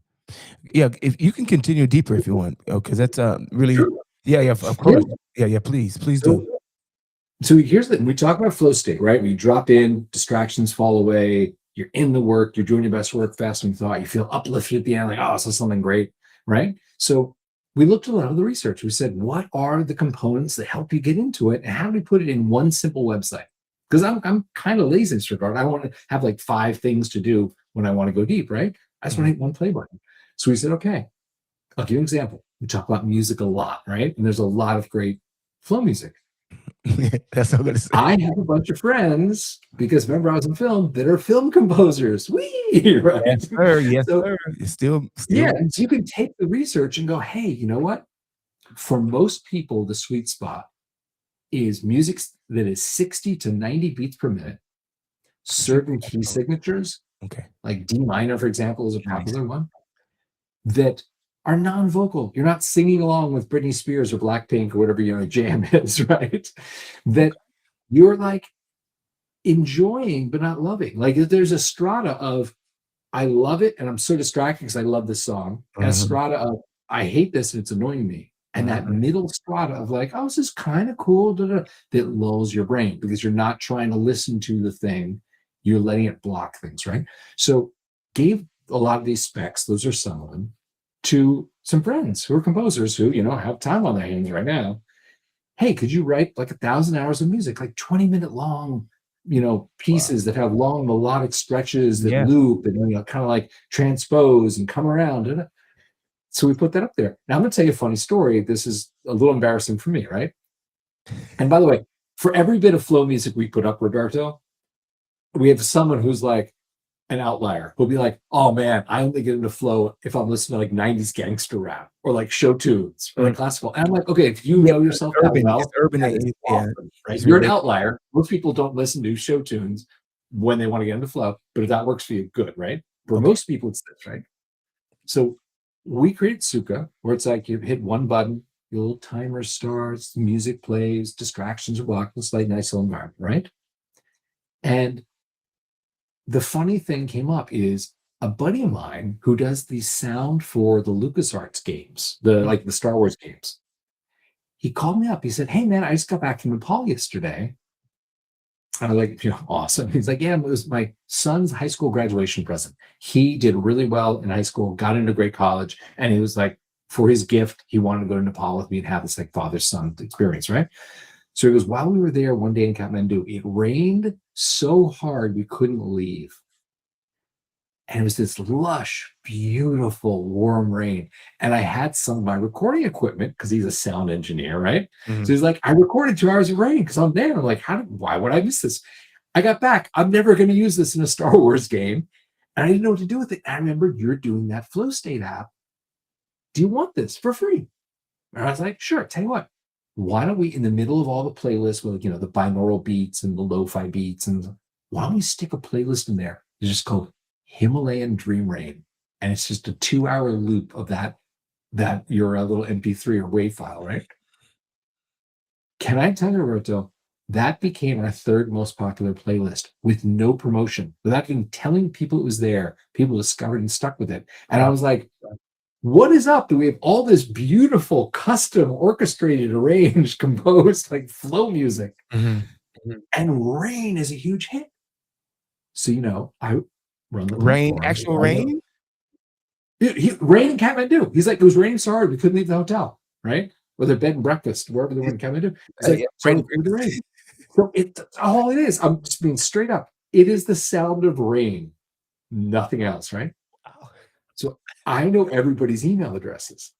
Yeah, if you can continue deeper if you want, because that's really, Sure. yeah, yeah, of Yeah. course, yeah, please do. So here's we talk about flow state, right? When you drop in, distractions fall away, you're in the work, you're doing your best work faster than you thought, you feel uplifted at the end, like, oh, this is something great, right? So we looked at a lot of the research. We said, what are the components that help you get into it? And how do we put it in one simple website? Because I'm kind of lazy in this regard. I want to have like 5 things to do when I want to go deep, right? I just want to hit one play button. So we said, okay, I'll give you an example. We talk about music a lot, right? And there's a lot of great flow music. That's what I'm gonna say. I have a bunch of friends, because remember I was in film, that are film composers. Whee! Right. Yes, sir. Yes, So sir. It's still, yeah, so you can take the research and go, hey, you know what? For most people, the sweet spot is music that is 60 to 90 beats per minute, certain key signatures, okay. like D minor, for example, is a Nice. popular one, that are non-vocal. You're not singing along with Britney Spears or Blackpink or whatever your jam is, right? That you're like enjoying but not loving. Like there's a strata of I love it and I'm so distracted because I love this song, and a Mhm. strata of I hate this and it's annoying me. And that Mhm. middle strata of like, oh, this is kind of cool, that lulls your brain because you're not trying to listen to the thing, you're letting it block things, right? So gave a lot of these specs, those are some of them, to some friends who are composers who, have time on their hands right now. Hey, could you write like 1,000 hours of music, like 20-minute long, Wow. pieces that have long melodic stretches that Yeah. loop and kind of like transpose and come around. And so we put that up there. Now I'm going to tell you a funny story. This is a little embarrassing for me, right? And by the way, for every bit of flow music we put up, Roberto, we have someone who's like an outlier who'll be like, oh man, I only get into flow if I'm listening to like 90s gangster rap or like show tunes or like Mm. classical. And I'm like, okay, if you Yeah, know yourself that it's well, urban, that is yeah, awesome, right? it's You're an related. outlier. Most people don't listen to show tunes when they want to get into flow, but if that works for you, good, right? For Okay. most people, it's this, right? So we created Sukha, where it's like you hit one button, your little timer starts, the music plays, distractions are blocked, it's like nice little environment, right? And the funny thing came up is a buddy of mine who does the sound for the LucasArts games, Mm. the Star Wars games. He called me up. He said, hey man, I just got back from Nepal yesterday. And I was like, awesome. He's like, yeah, it was my son's high school graduation present. He did really well in high school, got into great college, and he was like, for his gift, he wanted to go to Nepal with me and have this like father-son experience, right? So he goes, while we were there one day in Kathmandu, it rained so hard we couldn't leave. And it was this lush, beautiful, warm rain. And I had some of my recording equipment because he's a sound engineer, right? So he's like, I recorded 2 hours of rain because I'm there. I'm like, why would I miss this? I got back. I'm never going to use this in a Star Wars game. And I didn't know what to do with it. And I remember you're doing that Flow State app. Do you want this for free? And I was like, sure. Tell you what, why don't we, in the middle of all the playlists with, the binaural beats and the lo-fi beats, and why don't we stick a playlist in there? It's just called Himalayan Dream Rain. And it's just a 2-hour loop of that your little MP3 or WAV file, right? Can I tell you, Roberto, that became our third most popular playlist with no promotion, without even telling people it was there. People discovered and stuck with it. And I was like, what is up? Do we have all this beautiful, custom, orchestrated, arranged, composed, like flow music? And rain is a huge hit. So, I run the Rain, platform. actual rain? Rain in Kathmandu. He's like, it was raining so hard we couldn't leave the hotel, right? Or their bed and breakfast, wherever they were in Kathmandu. He's like, so the rain. So it's all it is. I'm just being straight up. It is the sound of rain, nothing else, right? So I know everybody's email addresses.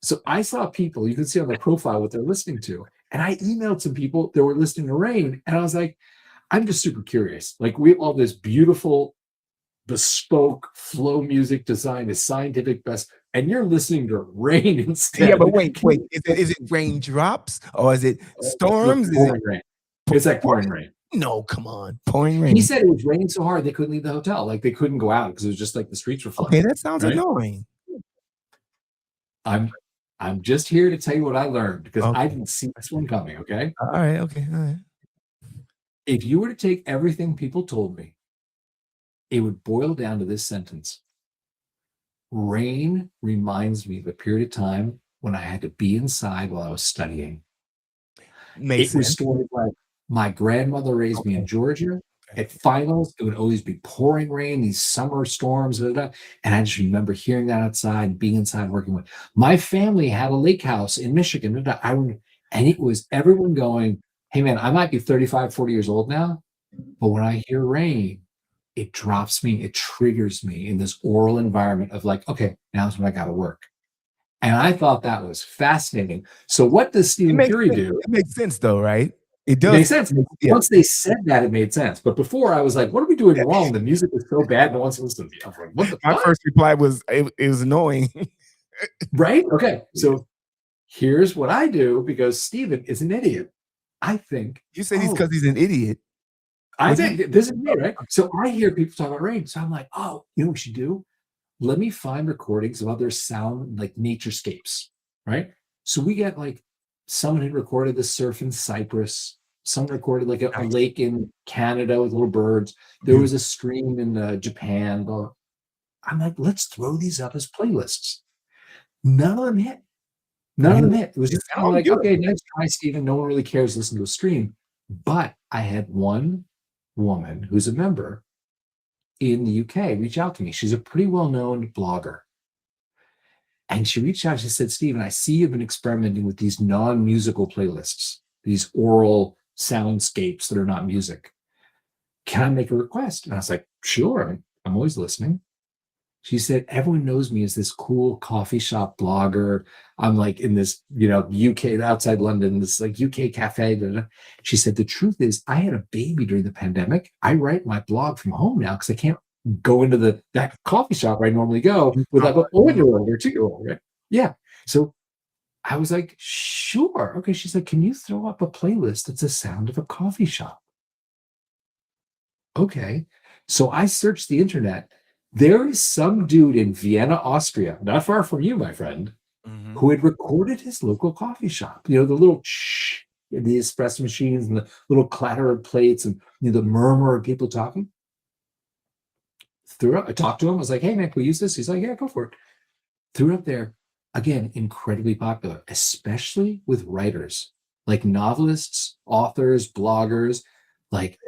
So I saw people, you can see on their profile what they're listening to. And I emailed some people that were listening to rain. And I was like, I'm just super curious. Like, we have all this beautiful, bespoke flow music designed as scientific best, and you're listening to rain instead. Yeah, but wait. Is it raindrops or is it storms? Pouring rain. It's like pouring rain. No, come on. Pouring rain. He said it was raining so hard they couldn't leave the hotel. Like, they couldn't go out because it was just like the streets were flooded. Okay, that sounds annoying. I'm just here to tell you what I learned, because I didn't see this one coming, okay? All right, okay, all right. If you were to take everything people told me, it would boil down to this sentence. Rain reminds me of a period of time when I had to be inside while I was studying. Makes sense. Was stories like, my grandmother raised me in Georgia. At finals, it would always be pouring rain, these summer storms, and I just remember hearing that outside, being inside, working with. My family had a lake house in Michigan, and it was everyone going, hey man, I might be 35, 40 years old now, but when I hear rain, it drops me, it triggers me in this oral environment of like, okay, now's when I got to work. And I thought that was fascinating. So what does Stephen Puri do? It makes sense though, right? It does. It makes sense. Yeah. Once they said that, it made sense. But before, I was like, what are we doing wrong? The music is so bad, no one's listening to me. I was like, what the My fuck? first reply was, it was annoying. Right? Okay. So here's what I do, because Stephen is an idiot. I think. You said he's because he's an idiot. I think this is me, right? So I hear people talk about rain. So I'm like, oh, you know what we should do? Let me find recordings of other sound, like naturescapes, right? So we get like, someone had recorded the surf in Cyprus. Someone recorded like a lake in Canada with little birds. There was a stream in Japan. I'm like, let's throw these up as playlists. None of them hit. None of them hit. It was just kind of like, okay, nice try, Stephen. No one really cares to listen to a stream. But I had one woman who's a member in the UK reach out to me. She's a pretty well-known blogger. And she reached out, she said, Stephen, I see you've been experimenting with these non-musical playlists, these oral soundscapes that are not music. Can I make a request? And I was like, sure, I'm always listening. She said, everyone knows me as this cool coffee shop blogger. I'm like in this, UK, outside London, this like UK cafe. She said, the truth is I had a baby during the pandemic. I write my blog from home now because I can't go into that coffee shop where I normally go with like an 1-year-old or 2-year-old, right? Yeah. So I was like, sure. Okay. She's like, can you throw up a playlist that's the sound of a coffee shop? Okay. So I searched the internet. There is some dude in Vienna, Austria, not far from you, my friend, who had recorded his local coffee shop. The little the espresso machines and the little clatter of plates and the murmur of people talking. I talked to him. I was like, hey, man, can we use this? He's like, yeah, go for it. Threw it up there. Again, incredibly popular, especially with writers, like novelists, authors, bloggers. Like,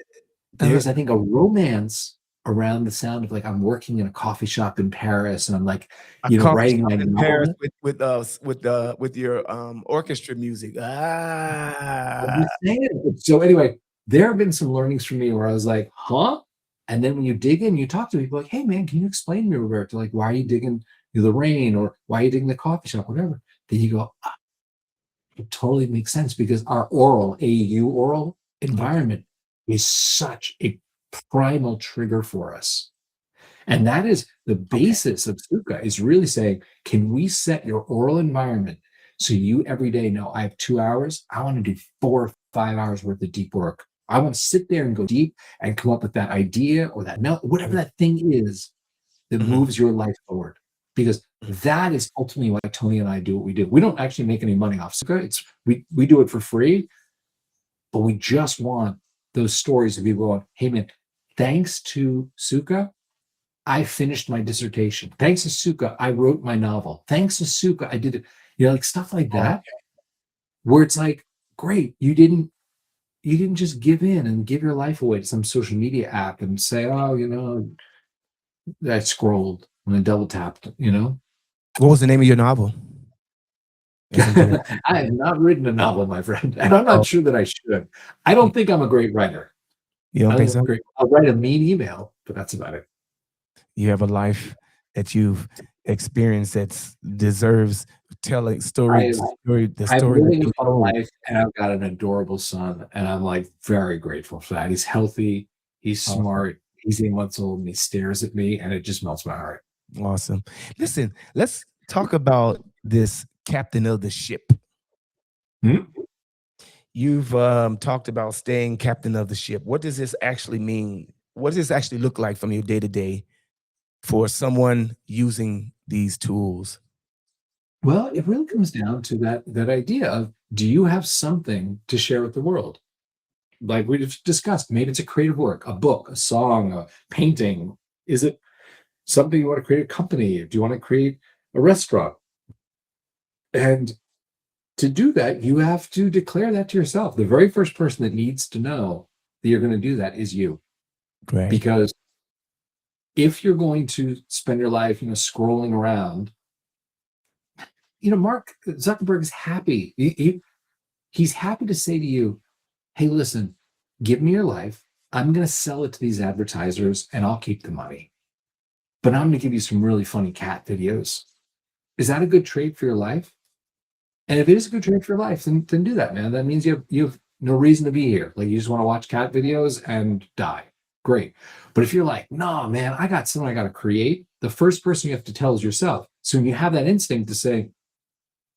there's, I think, a romance around the sound of like I'm working in a coffee shop in Paris and I'm like, A coffee writing shop my in Paris novel. with your orchestra music. I'm Ah, just saying. So anyway, there have been some learnings for me where I was like, huh? And then when you dig in, you talk to people like, hey man, can you explain to me, Roberto? Like, why are you digging the rain or why are you digging the coffee shop, whatever? Then you go, ah, it totally makes sense because our oral, AU oral okay, environment is such a primal trigger for us. And that is the okay. basis of Sukha is really saying, can we set your oral environment so you every day know I have 2 hours, I want to do 4 or 5 hours worth of deep work. I want to sit there and go deep and come up with that idea or that note, whatever that thing is that Mhm, moves your life forward. Because mhm, that is ultimately why Tony and I do what we do. We don't actually make any money off Sukha. It's we do it for free, but we just want those stories of people going, hey man, thanks to Sukha, I finished my dissertation. Thanks to Sukha, I wrote my novel. Thanks to Sukha, I did it. Like stuff like oh, that, where it's like, great, you didn't just give in and give your life away to some social media app and say, oh, I scrolled and I double tapped. what was the name of your novel? It's important. I have not written a novel, my friend, and I'm not Oh, sure that I should. I don't think I'm a great writer. you don't I think think I'm so? great. I'll write a mean email, but that's about it. You have a life that you've experienced that deserves telling I am the I'm story that living a you fun told. life, and I've got an adorable son, and I'm like very grateful for that. He's healthy, he's Awesome. smart, he's 8 months old, and he stares at me, and it just melts my heart. Awesome. Listen, let's talk about this captain of the ship. Hmm? You've talked about staying captain of the ship. What does this actually mean? What does this actually look like from your day to day for someone using these tools? Well, it really comes down to that idea of do you have something to share with the world? Like we've discussed, maybe it's a creative work, a book, a song, a painting. Is it something you want to create a company? Do you want to create a restaurant? And to do that, you have to declare that to yourself. The very first person that needs to know that you're going to do that is you. Great. Because if you're going to spend your life, scrolling around, Mark Zuckerberg is happy. He's happy to say to you, hey, listen, give me your life. I'm going to sell it to these advertisers and I'll keep the money. But I'm going to give you some really funny cat videos. Is that a good trade for your life? And if it is a good trade for your life, then do that, man. That means you have no reason to be here. Like you just want to watch cat videos and die. Great. But if you're like, no, man, I got something I got to create, the first person you have to tell is yourself. So when you have that instinct to say,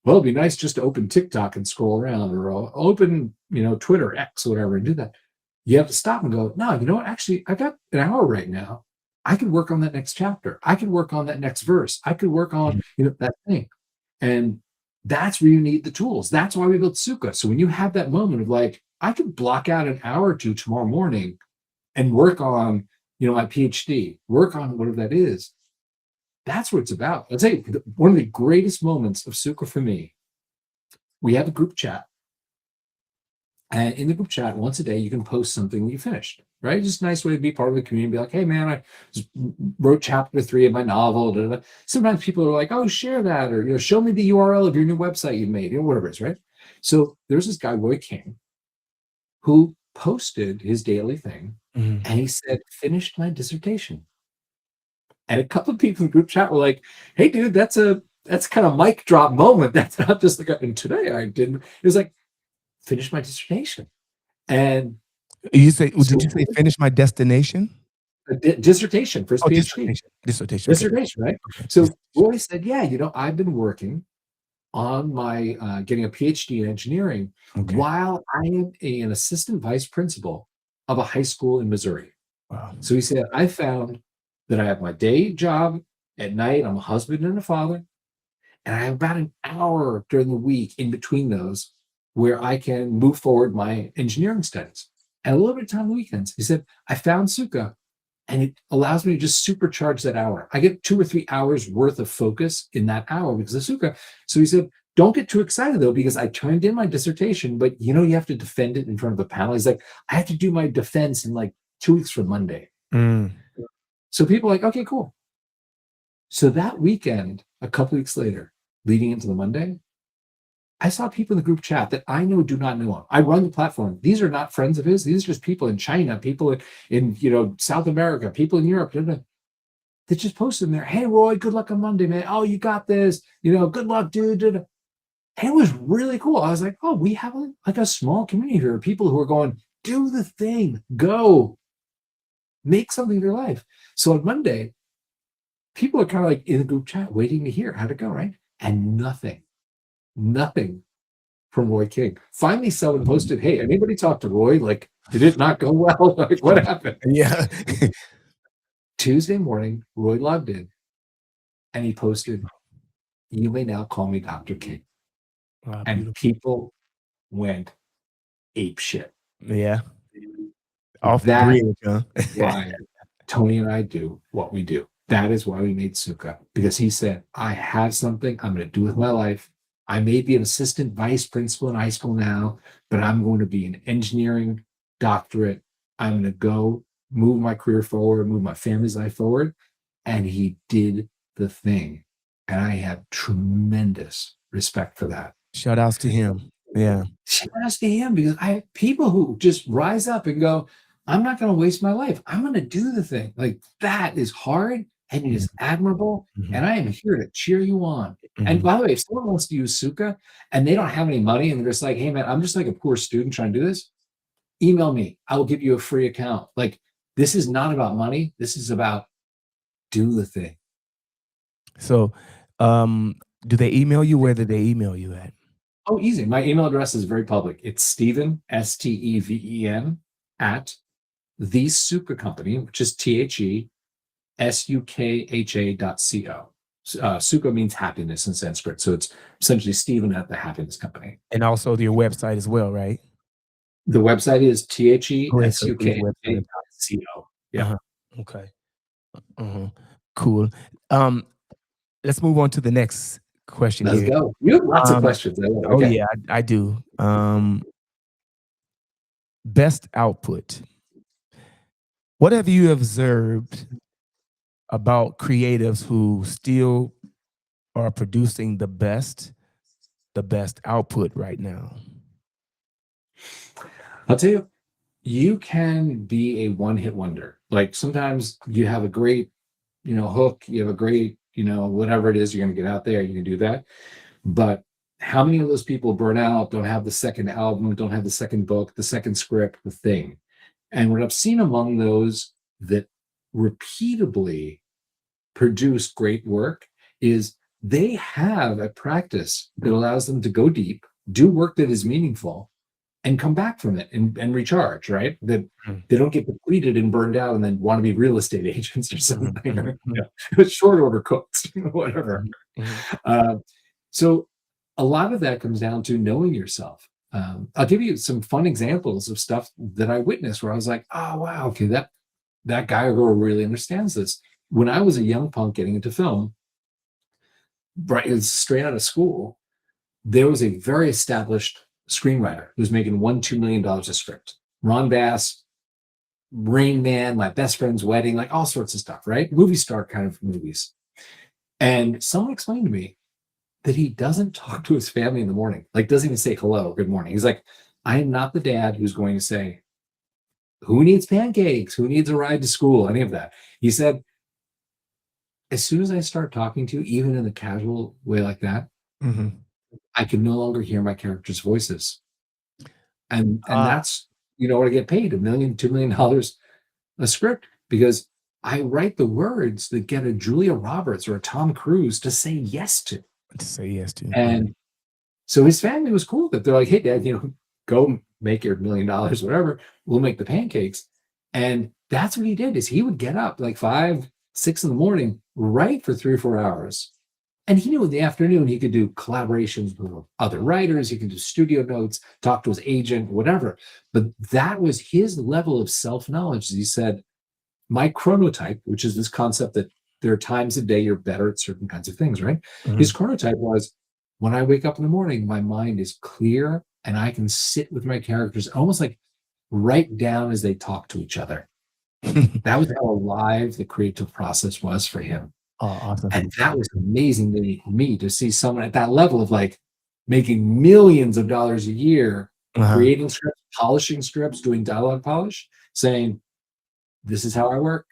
well, it'd be nice just to open TikTok and scroll around, or open, Twitter, X, or whatever, and do that. You have to stop and go, no, you know what? Actually, I got an hour right now. I could work on that next chapter. I could work on that next verse. I could work on, Mhm. that thing. And that's where you need the tools. That's why we built Sukha. So when you have that moment of like, I could block out an hour or two tomorrow morning and work on, my PhD, work on whatever that is. That's what it's about. I'll tell you, one of the greatest moments of Sukha for me, we have a group chat. And in the group chat, once a day, you can post something that you finished, right? Just a nice way to be part of the community. Be like, hey, man, I just wrote chapter 3 of my novel. Da, da, da. Sometimes people are like, oh, share that, or show me the URL of your new website you made, whatever it is, right? So there's this guy, Roy King, who posted his daily thing, Mhm. and he said, finished my dissertation. And a couple of people in the group chat were like, hey, dude, that's kind of mic drop moment. That's not just like, and today I didn't. It was like, finished my dissertation. And Did so you say finish my destination? dissertation for his Oh, PhD, dissertation. Okay. dissertation, right? Okay. So Roy said, yeah, I've been working on my getting a PhD in engineering Okay. while I am an assistant vice principal of a high school in Missouri. Wow. So he said, I found that I have my day job at night. I'm a husband and a father. And I have about an hour during the week in between those where I can move forward my engineering studies and a little bit of time on the weekends. He said, I found Sukha and it allows me to just supercharge that hour. I get 2 or 3 hours worth of focus in that hour because of Sukha. So he said, don't get too excited though, because I turned in my dissertation, but you have to defend it in front of a panel. He's like, I have to do my defense in like 2 weeks from Monday. Mm. So people are like, okay, cool. So that weekend, a couple weeks later, leading into the Monday, I saw people in the group chat that I know do not know him. I run the platform. These are not friends of his. These are just people in China, people in South America, people in Europe. They just posted in there, hey, Roy, good luck on Monday, man. Oh, you got this. Good luck, dude. And it was really cool. I was like, oh, we have like a small community here of people who are going, do the thing, go, make something of your life. So on Monday, people are kind of like in the group chat waiting to hear how to go, right? And nothing from Roy King. Finally, someone posted, hey, anybody talk to Roy? Like, did it not go well? Like, what happened? Yeah. Tuesday morning, Roy logged in and he posted, you may now call me Dr. King. Wow, And beautiful. people went ape shit. Yeah. Off the That bridge, huh? is why Tony and I do what we do. That is why we made Sukha, because he said, I have something I'm going to do with my life. I may be an assistant vice principal in high school now, but I'm going to be an engineering doctorate. I'm going to go move my career forward, move my family's life forward. And he did the thing. And I have tremendous respect for that. Shout outs to him. Yeah. Shout outs to him, because I have people who just rise up and go, I'm not going to waste my life. I'm going to do the thing. Like, that is hard and it is admirable. Mhm. And I am here to cheer you on. And Mhm. by the way, if someone wants to use Sukha and they don't have any money and they're just like, hey, man, I'm just like a poor student trying to do this, email me. I will give you a free account. Like, this is not about money. This is about do the thing. So, do they email you? Where did they email you at? Oh, easy. My email address is very public. It's Steven, Steven, at the Sukha Company, which is TheSukha.co. Sukha means happiness in Sanskrit. So it's essentially Stephen at the Happiness Company. And also your website as well, right? The website is Great. So give the website. TheSukha.co. Yeah. Uh-huh. Okay. Uh-huh. Cool. Let's move on to the next question Let's here. go. You have lots of questions. Oh Okay. yeah, I do. Best output. What have you observed about creatives who still are producing the best output right now? I'll tell you, you can be a one-hit wonder. Like, sometimes you have a great, hook, you have a great, whatever it is you're going to get out there, you can do that. But how many of those people burn out, don't have the second album, don't have the second book, the second script, the thing? And what I've seen among those that repeatably produce great work is they have a practice that allows them to go deep, do work that is meaningful, and come back from it and recharge, right? That they don't get depleted and burned out and then want to be real estate agents or something, short order cooks, whatever. So a lot of that comes down to knowing yourself. I'll give you some fun examples of stuff that I witnessed where I was like, oh, wow, okay, that guy or girl really understands this. When I was a young punk getting into film, right, straight out of school, there was a very established screenwriter who was making $1-2 million a script. Ron Bass, Rain Man, My Best Friend's Wedding, like all sorts of stuff, right? Movie star kind of movies. And someone explained to me that he doesn't talk to his family in the morning, like doesn't even say hello or good morning. He's like, I am not the dad who's going to say, who needs pancakes? Who needs a ride to school? Any of that. He said, as soon as I start talking to you, even in a casual way like that, I can no longer hear my characters' voices. And that's, what I get paid, $1 million, $2 million a script, because I write the words that get a Julia Roberts or a Tom Cruise to say yes to. And so his family was cool with it. They're like, hey, Dad, go make your $1 million, whatever. We'll make the pancakes. And that's what he did, is he would get up like 5, 6 in the morning, write for 3 or 4 hours. And he knew in the afternoon he could do collaborations with other writers, he could do studio notes, talk to his agent, whatever. But that was his level of self-knowledge. He said, my chronotype, which is this concept that there are times a day you're better at certain kinds of things, right? His chronotype was, when I wake up in the morning, my mind is clear and I can sit with my characters, almost like write down as they talk to each other. That was how alive the creative process was for him. Oh, awesome. And that was amazing to me to see someone at that level of like making millions of dollars a year, Uh-huh. creating scripts, polishing scripts, doing dialogue polish, saying, this is how I work.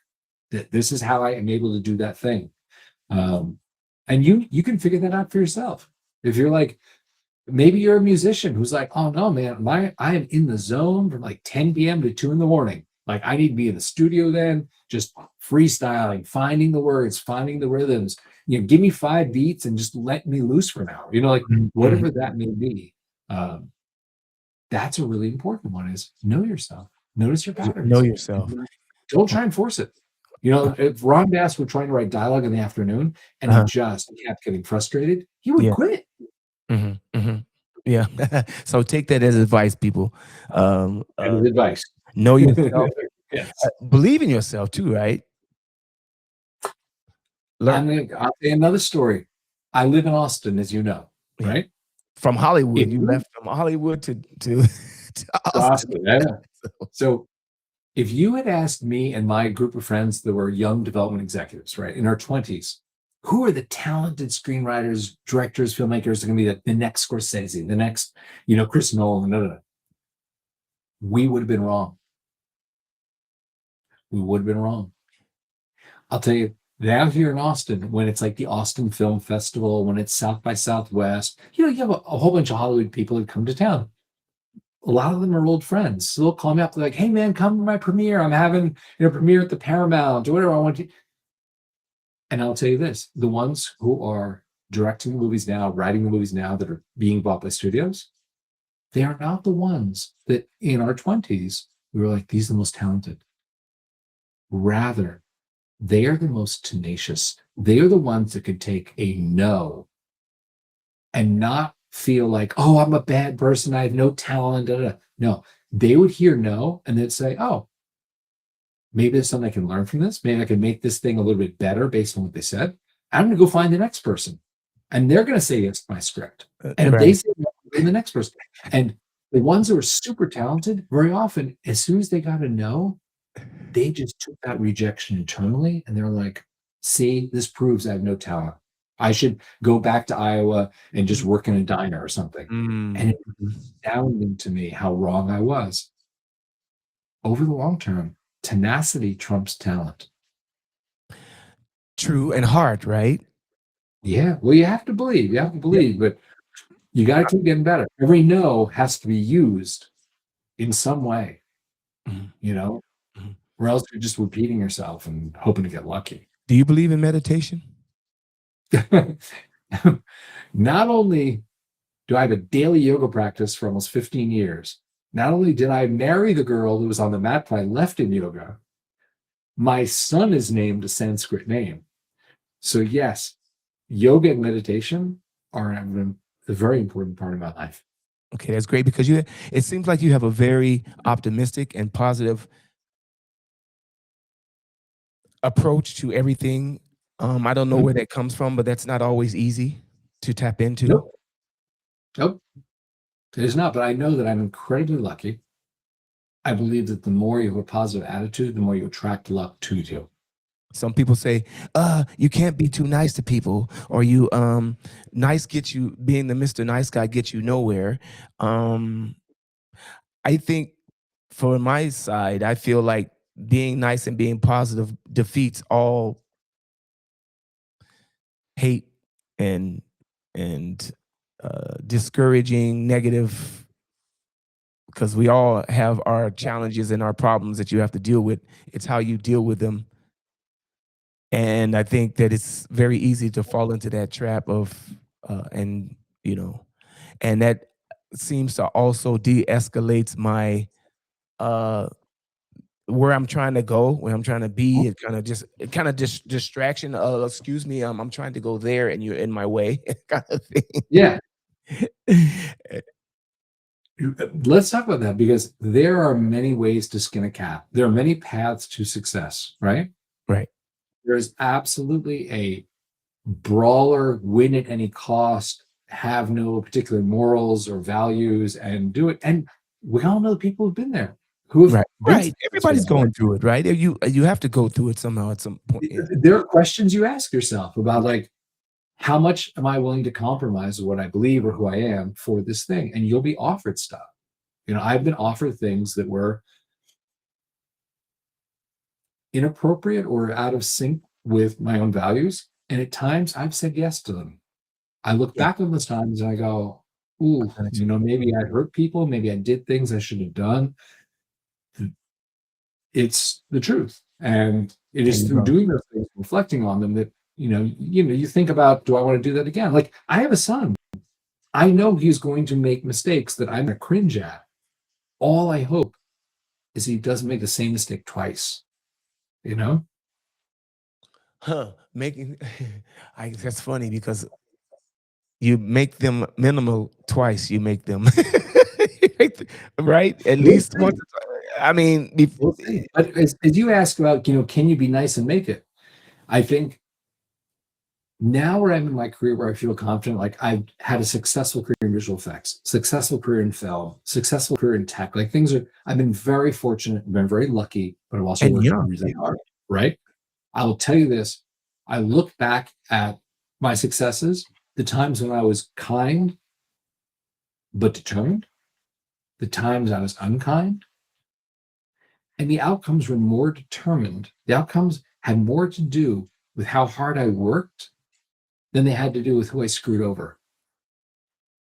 This is how I am able to do that thing. And you can figure that out for yourself. If you're like, maybe you're a musician who's like, oh no, man, I am in the zone from like 10 p.m. to 2 in the morning. Like I need to be in the studio then, just freestyling, finding the words, finding the rhythms. Give me 5 beats and just let me loose for an hour. Like Mhm. whatever that may be. That's a really important one is know yourself. Notice your Know patterns. yourself. Don't try and force it. If Ron Bass were trying to write dialogue in the afternoon and he Uh-huh. just kept getting frustrated, he would Yeah. quit. Yeah. So take that as advice, people. Um, That uh, is advice. know yourself. Yes. Believe in yourself too, right? Learn. I'll say another story. I live in Austin, as you know, Yeah. right? From If Hollywood, you you left from Hollywood to to Austin. Austin, yeah. So if you had asked me and my group of friends that were young development executives, right, in our 20s, who are the talented screenwriters, directors, filmmakers that are going to be the next Scorsese, the next, Chris Nolan, we would have been wrong. We would have been wrong. I'll tell you, now here in Austin, when it's like the Austin Film Festival, when it's South by Southwest, you have a whole bunch of Hollywood people that come to town. A lot of them are old friends. So they'll call me up, they're like, hey man, come to my premiere. I'm having premiere at the Paramount or whatever I want to. And I'll tell you this, the ones who are directing the movies now, writing the movies now that are being bought by studios, they are not the ones that in our 20s, we were like, these are the most talented. Rather, they are the most tenacious. They are the ones that could take a no and not feel like, oh, I'm a bad person. I have no talent. Da, da, da. No, they would hear no and they'd say, oh, maybe there's something I can learn from this. Maybe I can make this thing a little bit better based on what they said. I'm going to go find the next person. And they're going to say yes to my script. And if they Right. say no, then the next person. And the ones who are super talented, very often, as soon as they got a no, they just took that rejection internally and they're like, see, this proves I have no talent. I should go back to Iowa and just work in a diner or something. And Mm. it was astounding to me how wrong I was. Over the long term, tenacity trumps talent. True and hard, right? Yeah, well, you have to believe. You have to Yeah. believe, but you got to keep getting better. Every no has to be used in some way, Mhm. you know, Mhm. or else you're just repeating yourself and hoping to get lucky. Do you believe in meditation? Not only do I have a daily yoga practice for almost 15 years, not only did I marry the girl who was on the mat when I left in yoga, my son is named a Sanskrit name. So, yes, yoga and meditation are a very important part of my life. Okay, that's great because it seems like you have a very optimistic and positive approach to everything. I don't know Mhm. where that comes from, but that's not always easy to tap into. Nope. Nope. It is not, but I know that I'm incredibly lucky. I believe that the more you have a positive attitude, the more you attract luck to you. Some people say, you can't be too nice to people, or you nice gets you being the Mr. Nice Guy gets you nowhere. Um, I think for my side, I feel like being nice and being positive defeats all hate and discouraging, negative, because we all have our challenges and our problems that you have to deal with. It's how you deal with them. And I think that it's very easy to fall into that trap of, and you know, and that seems to also de-escalates my uh where I'm trying to go, where I'm trying to be. It kind of just distraction. Excuse me, I'm trying to go there, and you're in my way, kind of Yeah. thing. Let's talk about that because there are many ways to skin a cat. There are many paths to success, right? Right. There's absolutely a brawler, win at any cost, have no particular morals or values, and do it. And we all know people who've been there, who have Right. Right. That's for Everybody's that, right? going through it, right? You have to go through it somehow at some point. Yeah. There are questions you ask yourself about, like, how much am I willing to compromise what I believe or who I am for this thing? And you'll be offered stuff. I've been offered things that were inappropriate or out of sync with my own values. And at times I've said yes to them. I look Yeah. back on those times and I go, ooh, maybe I hurt people. Maybe I did things I shouldn't have done. It's the truth. And it There is you through go. doing those things, reflecting on them, that, you think about, do I want to do that again? Like, I have a son. I know he's going to make mistakes that I'm going to cringe at. All I hope is he doesn't make the same mistake twice, you know? Huh. Making that's funny because you make them minimal twice, you make them right? At We'll least once. see. I mean, We'll see. But as you ask about, can you be nice and make it? I think now where I'm in my career, where I feel confident, like, I've had a successful career in visual effects, successful career in film, successful career in tech. Like, I've been very fortunate, been very lucky, but I've also and worked young. really hard, right? I will tell you this. I look back at my successes, the times when I was kind but determined, the times I was unkind, and the outcomes were more determined. The outcomes had more to do with how hard I worked than they had to do with who I screwed over.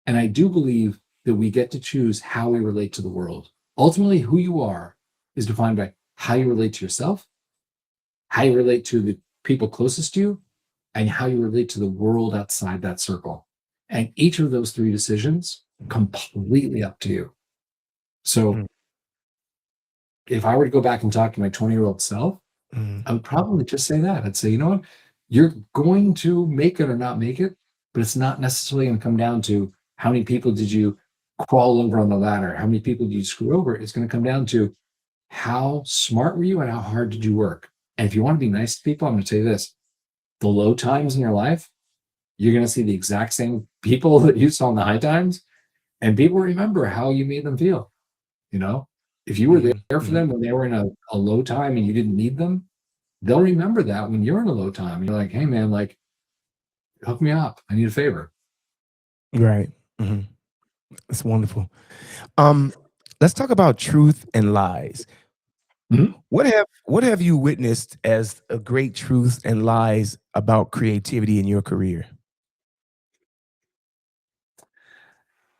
And I do believe that we get to choose how we relate to the world. Ultimately, who you are is defined by how you relate to yourself, how you relate to the people closest to you, and how you relate to the world outside that circle. And each of those three decisions, completely up to you. So Mm, if I were to go back and talk to my 20-year-old self, mm. I would probably just say that. I'd say, you know what? You're going to make it or not make it, but it's not necessarily going to come down to how many people did you crawl over on the ladder, how many people did you screw over. It's going to come down to how smart were you and how hard did you work. And if you want to be nice to people, I'm going to tell you this: the low times in your life, you're going to see the exact same people that you saw in the high times, and people remember how you made them feel. You know, if you were Mhm, there for mhm. them when they were in a low time and you didn't need them, they'll remember that when you're in a low time. You're like, hey man, like, hook me up. I need a favor. Right. Mhm. That's wonderful. Um, let's talk about truth and lies. Mhm. What have you witnessed as a great truth and lies about creativity in your career?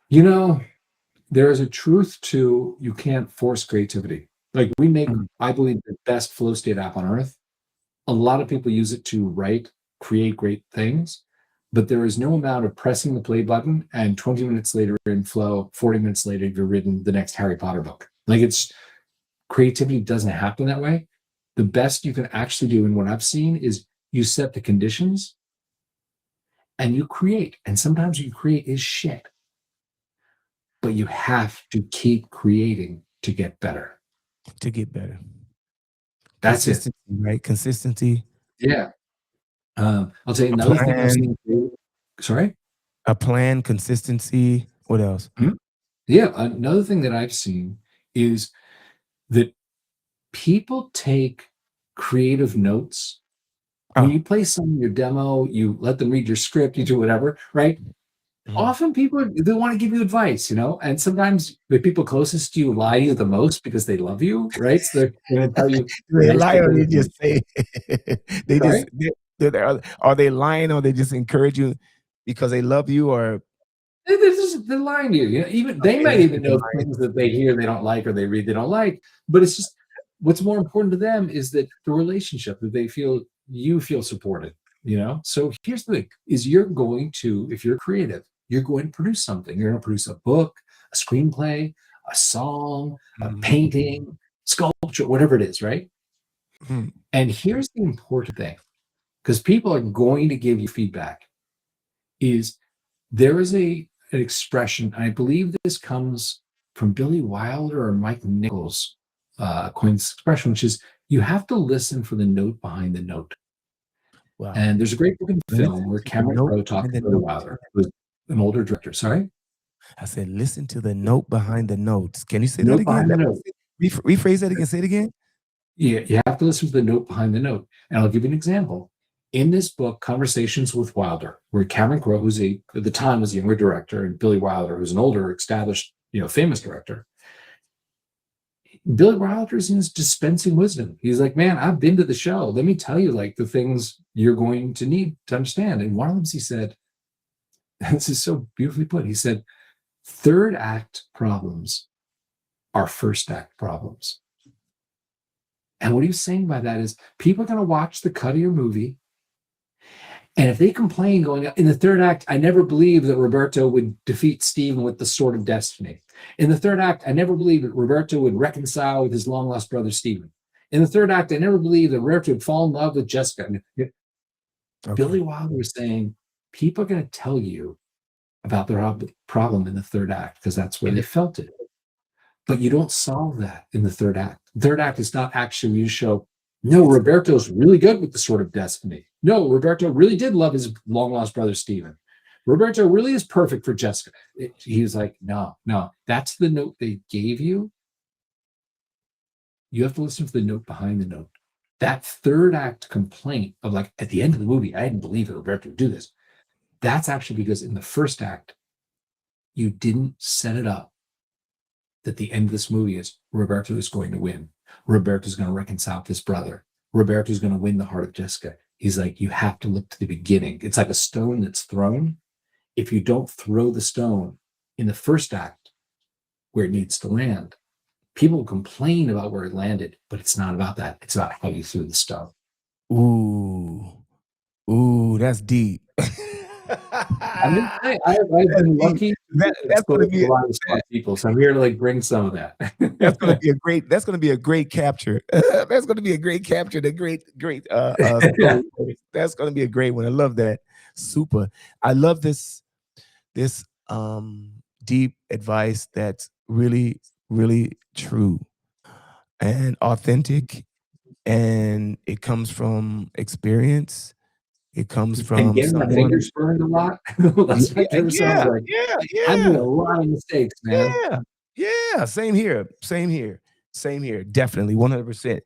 You know, there is a truth to, you can't force creativity. Like, we make, Mm, I believe, the best flow state app on earth. A lot of people use it to write, create great things, but there is no amount of pressing the play button and 20 minutes later in flow, 40 minutes later, you've written the next Harry Potter book. Like, creativity doesn't happen that way. The best you can actually do, and what I've seen, is you set the conditions and you create. And sometimes what you create is shit, but you have to keep creating to get better. to get better. That's it. Consistency, right? Consistency, Yeah. I'll tell you a another thing I've plan, seen. Sorry. consistency. What else? Mhm. Yeah. Another thing that I've seen is that people take creative notes. When Oh, you play some your demo, you let them read your script, you do whatever, right? mhm. Often people, they want to give you advice, and sometimes the people closest to you lie to you the most because they love you, right? So they're going to tell you Do they nice lie or things. they just say they just Sorry. are they lying or they just encourage you because they love you or They're lying to you. Even they okay, might that's even what they're know lying. things that they hear they don't like or they read they don't like. But it's just, what's more important to them is that the relationship, that they feel, you feel supported. So here's the thing: is you're going to, if you're creative, you're going to produce something. You're going to produce a book, a screenplay, a song, a Mhm, painting, sculpture, whatever it is, right? mhm. And here's the important thing, because people are going to give you feedback, is there is an expression, and I believe this comes from Billy Wilder or Mike Nichols, coined this expression, which is, you have to listen for the note behind the note. Wow. And there's a great book and film Listen where to the Cameron note Crowe talks behind the to Billy notes. Wilder, who was an older director. Sorry? I said, listen to the note behind the notes. Can you say that Note again? behind the That note. Rephrase that again. Say it again. You have to listen to the note behind the note. And I'll give you an example. In this book, Conversations with Wilder, where Cameron Crowe, who's at the time was a younger director, and Billy Wilder, who's an older, established, famous director, Billy Wilder's is dispensing wisdom. He's like, man, I've been to the show. Let me tell you, like, the things you're going to need to understand. And one of them, he said, this is so beautifully put. He said, third act problems are first act problems. And what he was saying by that is people are going to watch the cut of your movie. And if they complain going in the third act, I never believed that Roberto would defeat Stephen with the sword of destiny. In the third act, I never believed that Roberto would reconcile with his long lost brother Stephen. In the third act, I never believed that Roberto would fall in love with Jessica. Okay. Billy Wilder was saying people are going to tell you about their problem in the third act because that's where they felt it. But you don't solve that in the third act. Third act is not actually you show, no, Roberto's really good with the sword of destiny. No, Roberto really did love his long-lost brother, Stephen. Roberto really is perfect for Jessica. He was like, no, that's the note they gave you. You have to listen to the note behind the note. That third act complaint of like, at the end of the movie, I didn't believe that Roberto would do this. That's actually because in the first act, you didn't set it up that the end of this movie is Roberto is going to win. Roberto is going to reconcile with his brother. Roberto is going to win the heart of Jessica. He's like, you have to look to the beginning. It's like a stone that's thrown. If you don't throw the stone in the first act where it needs to land, people complain about where it landed, but it's not about that. It's about how you threw the stone. Ooh, that's deep. I mean, I've been lucky. That's going to be a lot of smart people, so I'm here to like bring some of that. That's going to be a great. That's going to be a great capture. That's going to be a great capture. The great. That's going to be a great one. I love that. Super. I love this deep advice that's really true and authentic, and it comes from experience. It comes from getting my fingers burned a lot. That's what it sounds like. Yeah. I made a lot of mistakes, man. Yeah. Same here. Definitely, 100%.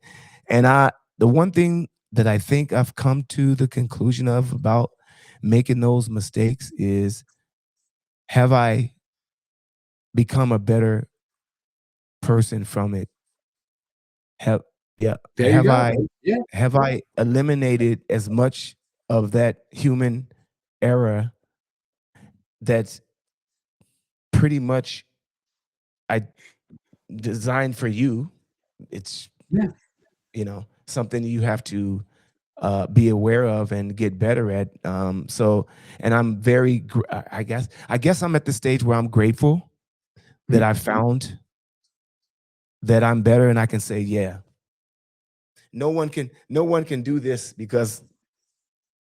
And the one thing that I think I've come to the conclusion of about making those mistakes is, have I become a better person from it? Have I eliminated as much of that human error that's pretty much I designed for you? It's something you have to be aware of and get better at. So, and I'm very, I guess I'm at the stage where I'm grateful that I found that I'm better, and I can say, yeah, no one can do this because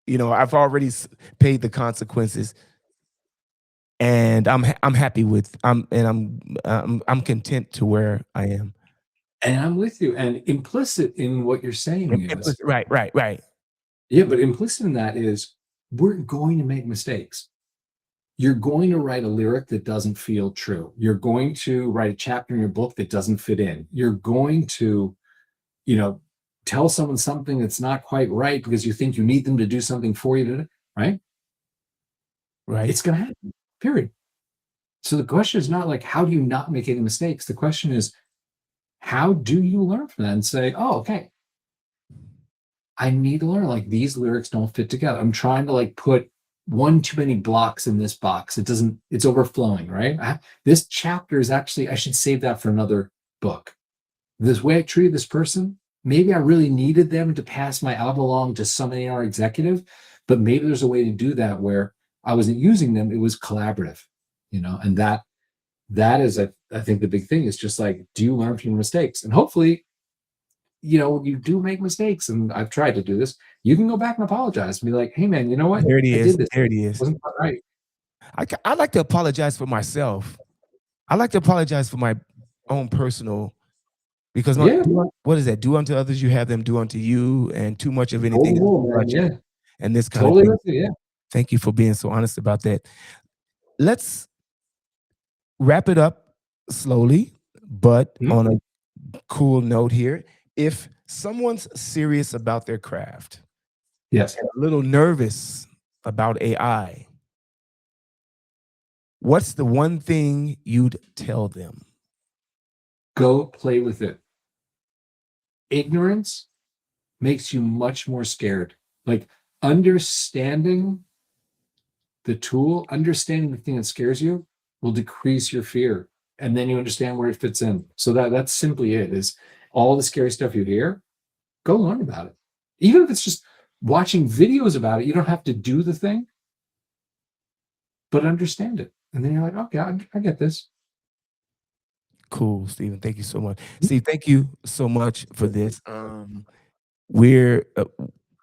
I've already paid the consequences, and I'm happy with I'm content to where I am. And I'm with you. And implicit in what you're saying is right. Yeah, but implicit in that is we're going to make mistakes. You're going to write a lyric that doesn't feel true. You're going to write a chapter in your book that doesn't fit in. You're going to, tell someone something that's not quite right because you think you need them to do something for you, right? Right. It's going to happen, period. So the question is not like, how do you not make any mistakes? The question is, how do you learn from that and say, oh, okay, I need to learn, like, these lyrics don't fit together. I'm trying to like put one too many blocks in this box. It's overflowing, right? This chapter is actually, I should save that for another book. This way I treated this person, maybe I really needed them to pass my album along to some A&R executive, but maybe there's a way to do that where I wasn't using them. It was collaborative, and that is, I think the big thing is just like, do you learn from your mistakes? And hopefully, you do make mistakes, and I've tried to do this. You can go back and apologize and be like, hey man, you know what? There it is. I did this. There it is. It wasn't quite right. I like to apologize for myself. I like to apologize for my own personal, because what is that? Do unto others, you have them do unto you, and too much of anything. And this kind of thing. Yeah. Thank you for being so honest about that. Let's wrap it up slowly, but on a cool note here. If someone's serious about their craft Yes. and a little nervous about AI, what's the one thing you'd tell them? Go play with it. Ignorance makes you much more scared. Like understanding the tool, understanding the thing that scares you will decrease your fear. And then you understand where it fits in. So that's simply it, is all the scary stuff you hear, go learn about it. Even if it's just watching videos about it, you don't have to do the thing, but understand it. And then you're like, okay, I get this. Cool, Stephen. Thank you so much. Steve, thank you so much for this. Where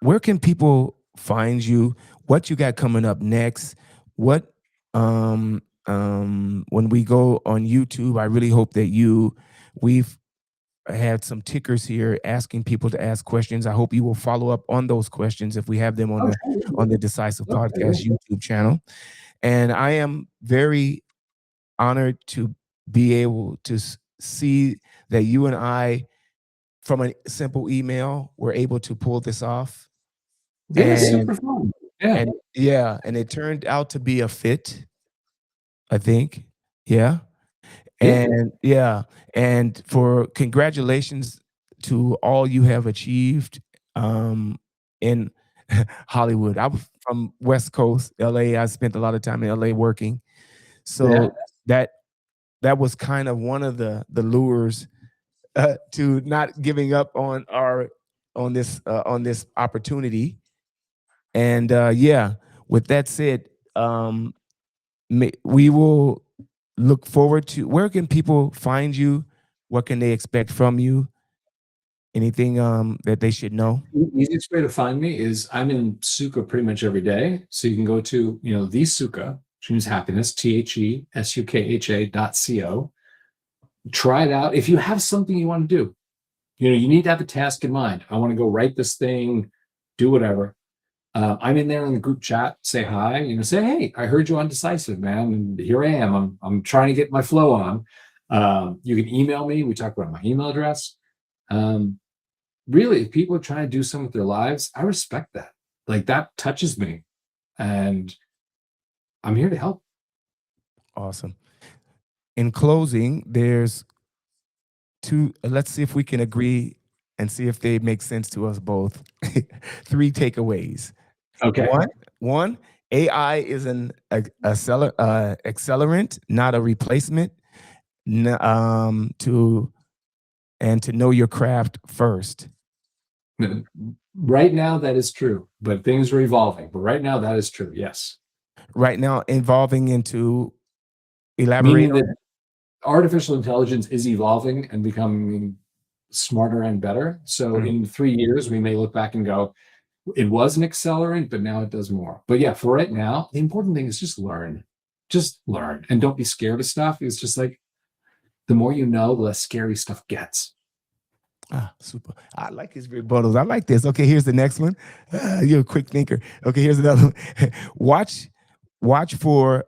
where can people find you? What you got coming up next? What when we go on YouTube, I really hope that we've had some tickers here asking people to ask questions. I hope you will follow up on those questions if we have them Oh, on the Decisive okay, Podcast yeah. YouTube channel. And I am very honored to be able to see that you and I, from a simple email, were able to pull this off. Yeah, And super fun. Yeah. and yeah, and it turned out to be a fit, I think. Yeah. Yeah. And yeah, and for congratulations to all you have achieved in Hollywood. I was from West Coast, LA. I spent a lot of time in LA working. Yeah. So that that was kind of one of the lures to not giving up on this opportunity. And yeah, with that said, we will look forward to. Where can people find you? What can they expect from you? Anything that they should know? The easiest way to find me is I'm in Sukha pretty much every day. So you can go to, the Sukha, which means happiness, TheSukha.co. Try it out. If you have something you want to do, you need to have a task in mind. I want to go write this thing, do whatever. I'm in there in the group chat. Say hi. Say, hey, I heard you on Decisive, man, and here I am. I'm trying to get my flow on. You can email me. We talk about my email address. Really, if people are trying to do something with their lives, I respect that. Like that touches me, and I'm here to help. Awesome. In closing, there's two. Let's see if we can agree and see if they make sense to us both. Three takeaways. Okay. One, AI is an accelerant, not a replacement. To know your craft first. Right now, that is true, but things are evolving. But right now, that is true. Yes. Right now, involving into elaborate. Meaning that artificial intelligence is evolving and becoming smarter and better. So in 3 years, we may look back and go, it was an accelerant, but now it does more. But yeah, for right now, the important thing is just learn. Just learn and don't be scared of stuff. It's just like the more you know, the less scary stuff gets. Super. I like his rebuttals. I like this. Okay, here's the next one. You're a quick thinker. Okay, here's another one. watch for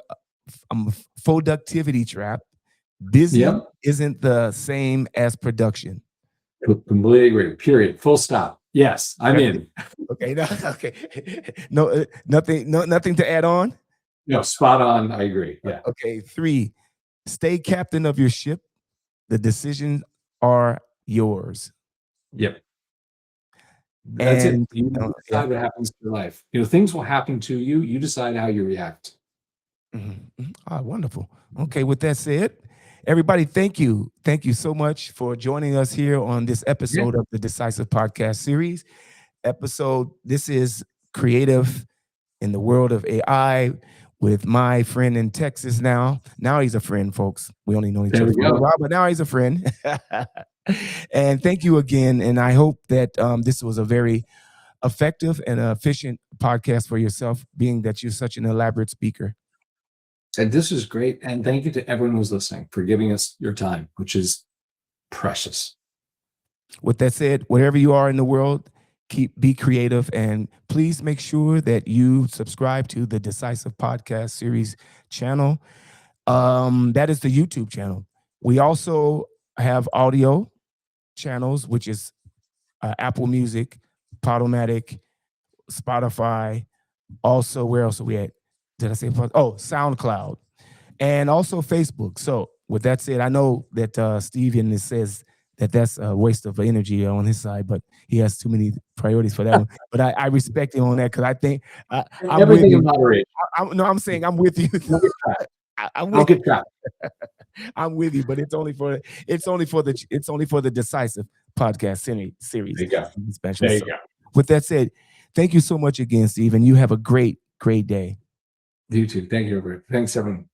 productivity trap. Busy Yep. isn't the same as production. Completely agree. Period. Full stop. Yes, I'm in. Okay, no, okay. No, nothing to add on. No, spot on. I agree. Yeah. Okay, 3, stay captain of your ship. The decisions are yours. Yep. That's it. And You decide what happens to your life. Things will happen to you. You decide how you react. Wonderful. Okay, with that said, everybody, thank you. Thank you so much for joining us here on this episode of the Decisive Podcast series. This is creative in the world of AI with my friend in Texas now. Now he's a friend, folks. We only know each other for a while, but now he's a friend. And thank you again. And I hope that this was a very effective and efficient podcast for yourself, being that you're such an elaborate speaker. And this is great. And thank you to everyone who's listening for giving us your time, which is precious. With that said, whatever you are in the world, be creative, and please make sure that you subscribe to the Decisive Podcast series channel. That is the YouTube channel. We also have audio channels, which is Apple Music, Podomatic, Spotify. Also, where else are we at? Did I say? Oh, SoundCloud, and also Facebook. So with that said, I know that Steven says that that's a waste of energy on his side, but he has too many priorities for that one. But I respect him on that because I think I'm with Everything in you. moderation. I'm saying I'm with you. Don't get trapped. I'm Don't with get trapped. I'm with you, but it's only for the Decisive podcast series. There you go. Special. There you So, go. with that said, thank you so much again, Steve, and you have a great day. You too. Thank you, Robert. Thanks, everyone.